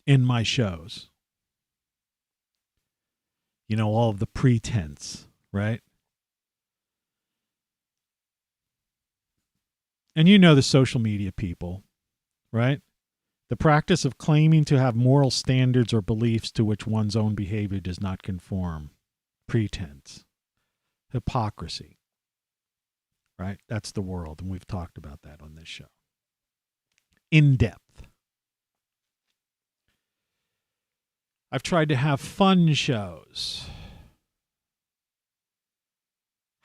in my shows. All of the pretense, right? And the social media people, right? The practice of claiming to have moral standards or beliefs to which one's own behavior does not conform. Pretense. Hypocrisy. Right? That's the world, and we've talked about that on this show. In depth. I've tried to have fun shows.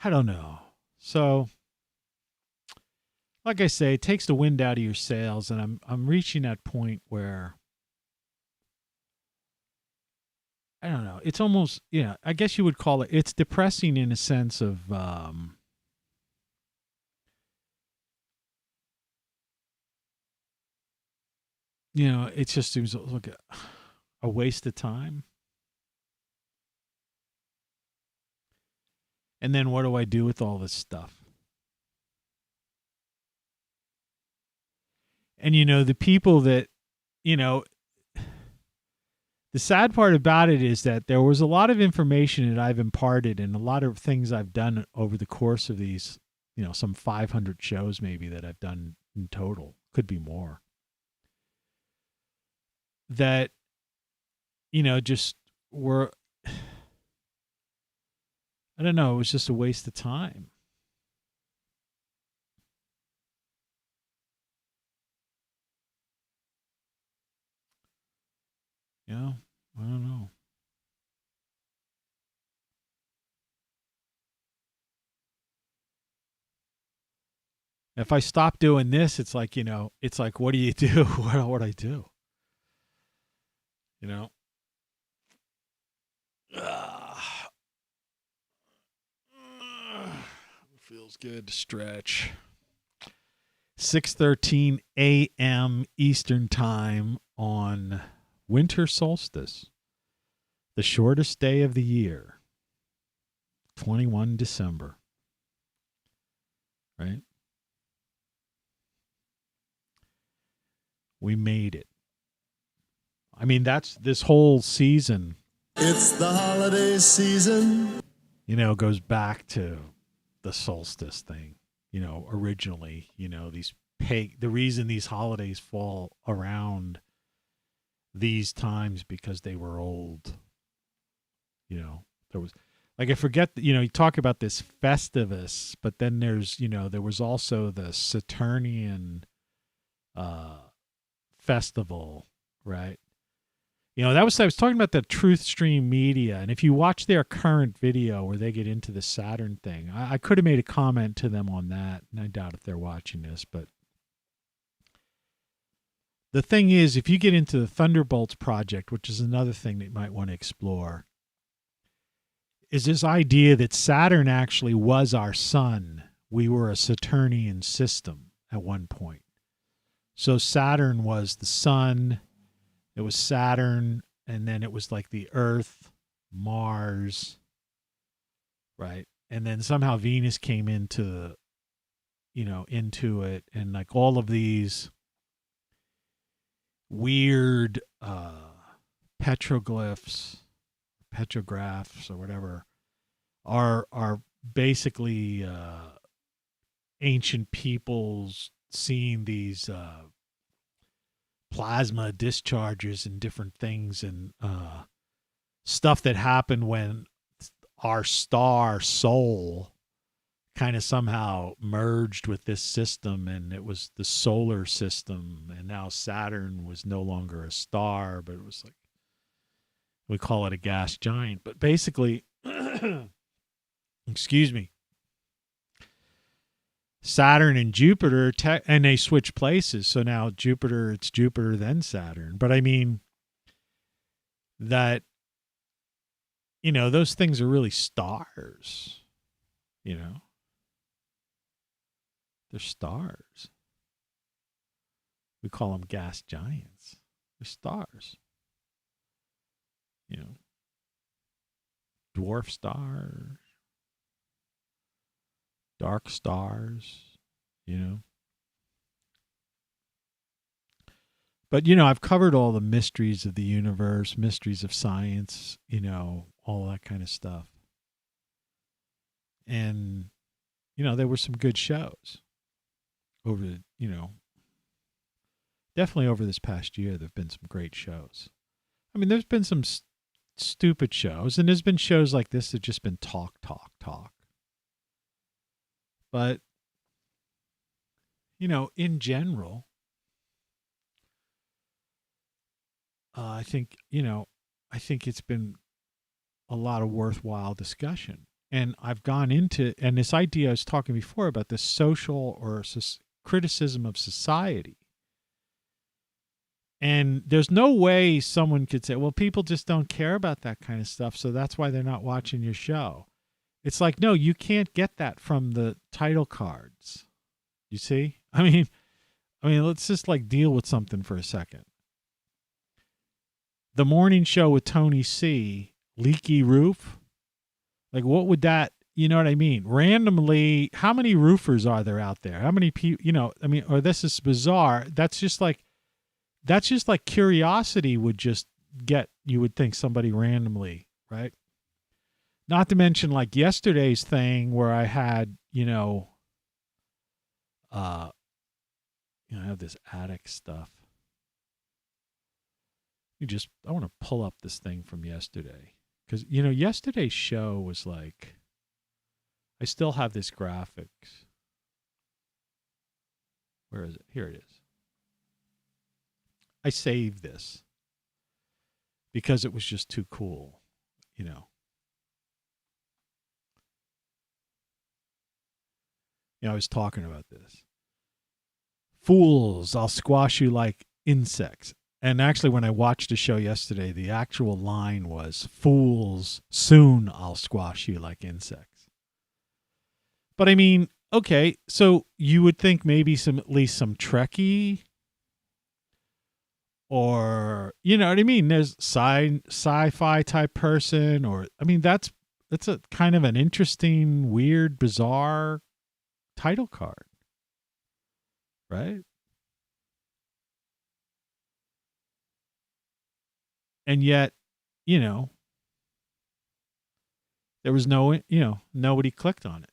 I don't know. So, like I say, it takes the wind out of your sails, and I'm reaching that point where I don't know. It's almost, I guess you would call it, it's depressing in a sense of it just seems like a waste of time. And then what do I do with all this stuff? And, the people that, the sad part about it is that there was a lot of information that I've imparted and a lot of things I've done over the course of these, some 500 shows maybe that I've done in total. Could be more. That, just were, I don't know, it was just a waste of time. I don't know. If I stop doing this, it's like, it's like, what do you do? What would I do? Feels good to stretch. 6:13 a.m. Eastern Time on winter solstice, the shortest day of the year, 21 December. Right? We made it. I mean, that's this whole season. It's the holiday season. Goes back to the solstice thing. Originally, the reason these holidays fall around these times because they were old. There was, like, I forget, you talk about this Festivus, but then there's, there was also the Saturnian festival, right? I was talking about the Truth Stream Media, and if you watch their current video where they get into the Saturn thing, I could have made a comment to them on that, and I doubt if they're watching this, but the thing is, if you get into the Thunderbolts project, which is another thing that you might want to explore, is this idea that Saturn actually was our sun. We were a Saturnian system at one point. So Saturn was the sun. It was Saturn, and then it was like the Earth, Mars, right? And then somehow Venus came into it, and like all of these weird petrographs or whatever are basically ancient peoples seeing these plasma discharges and different things and stuff that happened when our star Sol kind of somehow merged with this system, and it was the solar system, and now Saturn was no longer a star, but it was like, we call it a gas giant. But basically, excuse me, Saturn and Jupiter, and they switch places. So now it's Jupiter, then Saturn. But I mean that, those things are really stars, They're stars. We call them gas giants. They're stars. Dwarf stars. Dark stars, But, I've covered all the mysteries of the universe, mysteries of science, all that kind of stuff. And, there were some good shows over, definitely over this past year, there have been some great shows. I mean, there's been some stupid shows, and there's been shows like this that have just been talk. But, in general, I think it's been a lot of worthwhile discussion. And I've gone into, and this idea I was talking before about the social or criticism of society. And there's no way someone could say, well, people just don't care about that kind of stuff, so that's why they're not watching your show. It's like, no, you can't get that from the title cards. You see? I mean, let's just like deal with something for a second. The morning show with Tony C, leaky roof. Like, what would that, you know what I mean? Randomly, how many roofers are there out there? How many people, or this is bizarre. That's just like curiosity would just get, you would think somebody randomly, right? Not to mention like yesterday's thing where I had, I have this attic stuff. I want to pull up this thing from yesterday. Because, yesterday's show was like, I still have this graphics. Where is it? Here it is. I saved this because it was just too cool, I was talking about this. Fools, I'll squash you like insects. And actually, when I watched the show yesterday, the actual line was, fools, soon I'll squash you like insects. But I mean, okay, so you would think maybe at least some Trekkie, or, you know what I mean? There's sci-fi type person, or, I mean, that's a kind of an interesting, weird, bizarre title card, right? And yet, there was nobody clicked on it.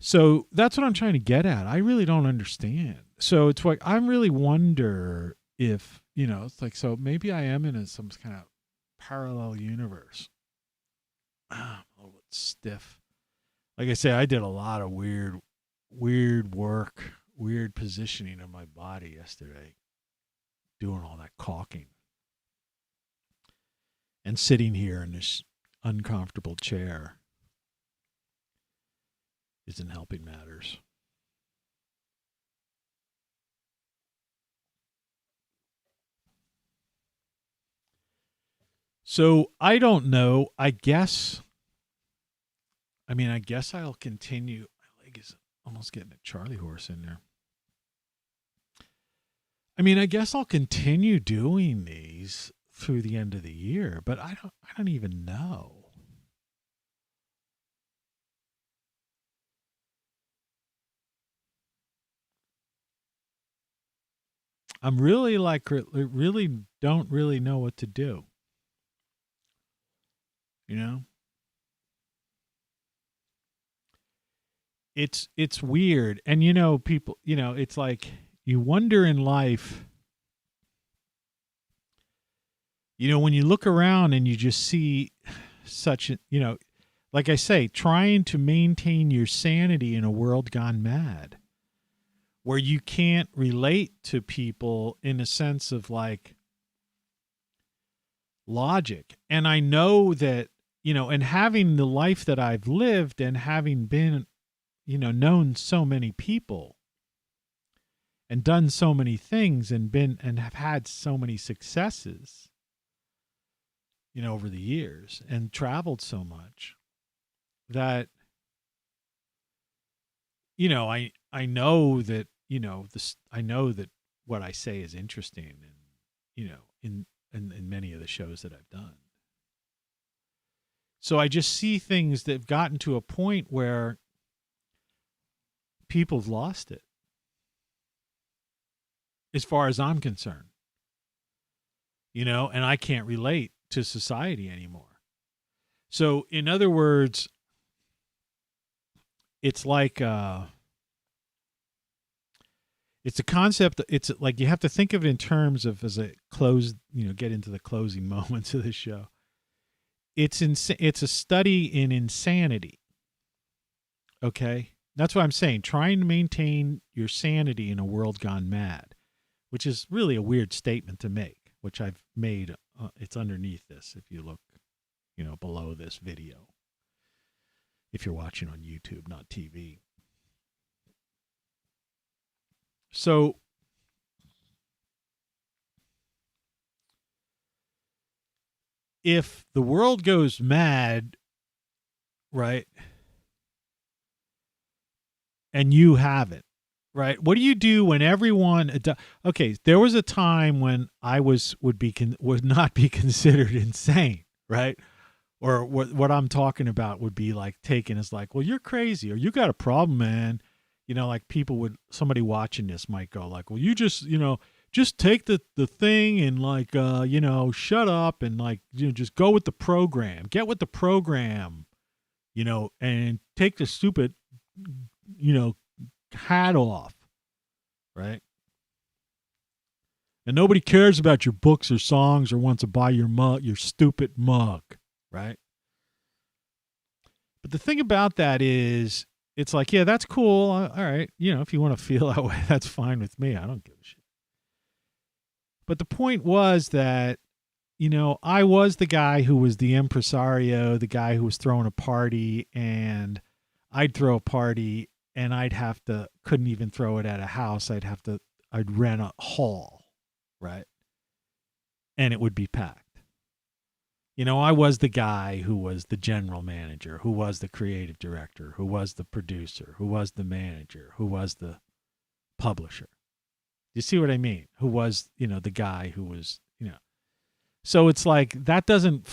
So that's what I'm trying to get at. I really don't understand. So it's like, I really wonder if, it's like, so maybe I am in some kind of parallel universe. I'm a little bit stiff. Like I say, I did a lot of weird work, weird positioning of my body yesterday, doing all that caulking and sitting here in this uncomfortable chair isn't helping matters. So I don't know. I guess I'll continue. My leg is almost getting a Charlie horse in there. I guess I'll continue doing these through the end of the year, but I don't even know. I'm really don't really know what to do. It's weird. And people, it's like you wonder in life, when you look around and you just see such like I say, trying to maintain your sanity in a world gone mad, where you can't relate to people in a sense of like logic. And I know that, and having the life that I've lived and having been, known so many people and done so many things and have had so many successes, over the years and traveled so much that, I know that, I know that what I say is interesting and, in many of the shows that I've done. So I just see things that have gotten to a point where people have lost it, as far as I'm concerned, and I can't relate to society anymore. So in other words, it's like, It's a concept. It's like you have to think of it in terms of as a close, get into the closing moments of the show. It's a study in insanity. Okay? That's what I'm saying. Trying to maintain your sanity in a world gone mad, which is really a weird statement to make, which I've made. It's underneath this if you look, below this video. If you're watching on YouTube, not TV. So, if the world goes mad, right, and you haven't, right? What do you do when everyone? Okay, there was a time when I would not be considered insane, right? Or what I'm talking about would be like taken as like, well, you're crazy or you got a problem, man. Like somebody watching this might go like, well, you just take the thing and like, shut up and like, just go with the program, get with the program, and take the stupid, hat off, right? And nobody cares about your books or songs or wants to buy your stupid mug, right? But the thing about that is, it's like, yeah, that's cool. All right. If you want to feel that way, that's fine with me. I don't give a shit. But the point was that, I was the guy who was the impresario, the guy who was throwing a party, and I'd throw a party and couldn't even throw it at a house. I'd rent a hall, right? And it would be packed. I was the guy who was the general manager, who was the creative director, who was the producer, who was the manager, who was the publisher. You see what I mean? Who was, the guy who was, So it's like that doesn't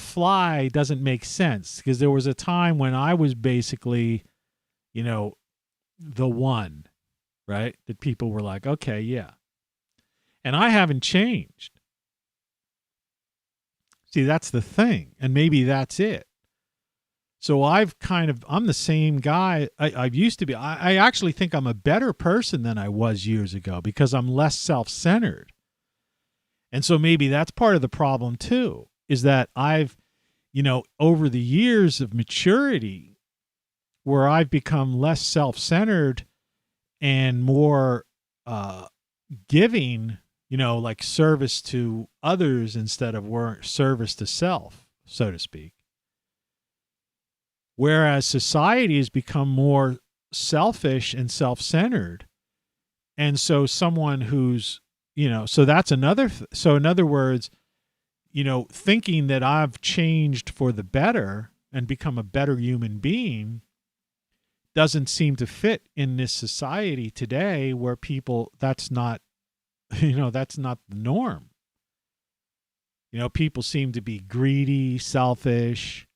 make sense because there was a time when I was basically, the one, right? That people were like, okay, yeah. And I haven't changed. See, that's the thing. And maybe that's it. So I'm the same guy I used to be. I actually think I'm a better person than I was years ago because I'm less self-centered. And so maybe that's part of the problem too, is that I've, over the years of maturity where I've become less self-centered and more giving, like service to others instead of service to self, so to speak. Whereas society has become more selfish and self-centered. And so someone who's, so that's another, so in other words, thinking that I've changed for the better and become a better human being doesn't seem to fit in this society today where people, that's not the norm. People seem to be greedy, selfish,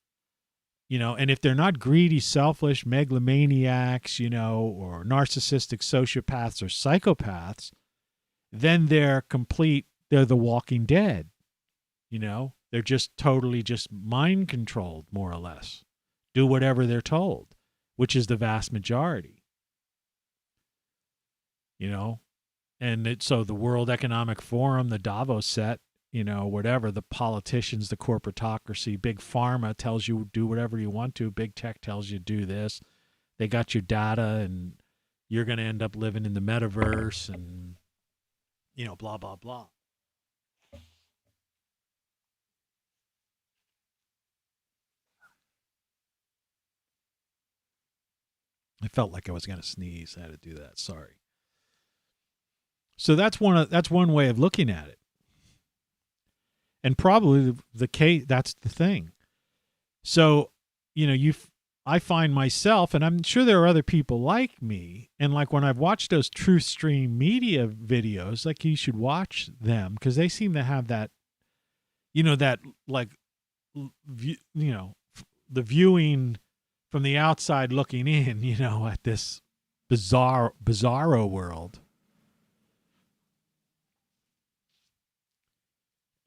and if they're not greedy, selfish, megalomaniacs, or narcissistic sociopaths or psychopaths, then they're the Walking Dead. They're just totally just mind controlled, more or less. Do whatever they're told, which is the vast majority. And so the World Economic Forum, the Davos set, whatever, the politicians, the corporatocracy, big pharma tells you do whatever you want to. Big tech tells you do this. They got your data and you're going to end up living in the metaverse and, blah, blah, blah. I felt like I was going to sneeze. I had to do that. Sorry. So that's one way of looking at it. And probably the case, that's the thing. So, I find myself, and I'm sure there are other people like me, and like when I've watched those Truth Stream Media videos, like you should watch them because they seem to have that, that like, the viewing from the outside looking in, at this bizarro world.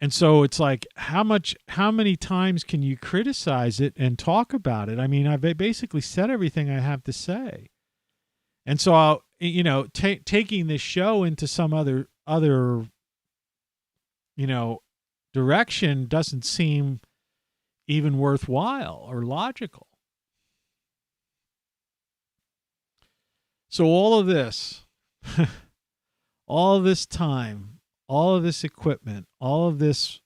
And so it's like, how many times can you criticize it and talk about it? I mean, I've basically said everything I have to say. And so, taking this show into some other direction doesn't seem even worthwhile or logical. So all of this, all of this time, all of this equipment, all of this,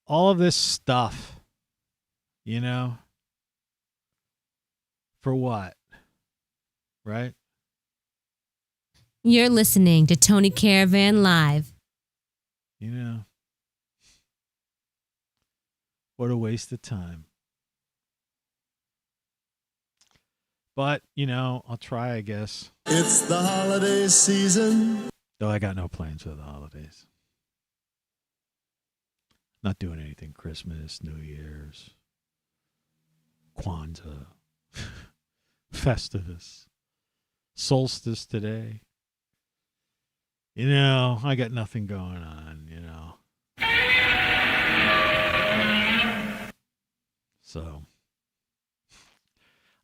all of this stuff, for what? Right? You're listening to Tony Caravan Live. What a waste of time. But, I'll try, I guess. It's the holiday season. Though I got no plans for the holidays. Not doing anything Christmas, New Year's, Kwanzaa, Festivus, Solstice today. I got nothing going on, So,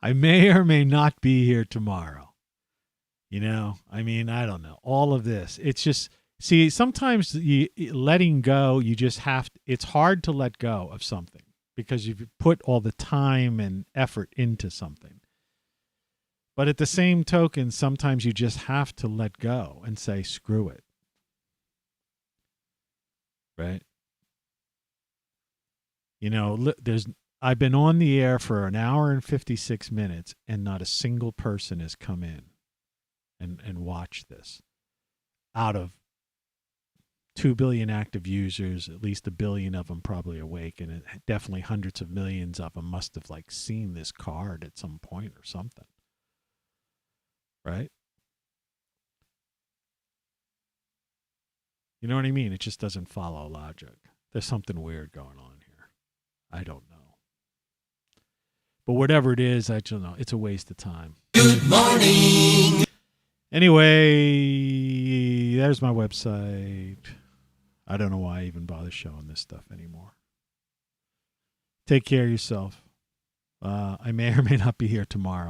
I may or may not be here tomorrow. I don't know. All of this. It's just, see, sometimes letting go, it's hard to let go of something because you've put all the time and effort into something. But at the same token, sometimes you just have to let go and say, screw it. Right? I've been on the air for an hour and 56 minutes and not a single person has come in and watched this. Out of 2 billion active users, at least 1 billion of them probably awake, and definitely hundreds of millions of them must have seen this card at some point or something. Right? You know what I mean? It just doesn't follow logic. There's something weird going on here. I don't know. But whatever it is, I don't know. It's a waste of time. Good morning. Anyway, there's my website. I don't know why I even bother showing this stuff anymore. Take care of yourself. I may or may not be here tomorrow.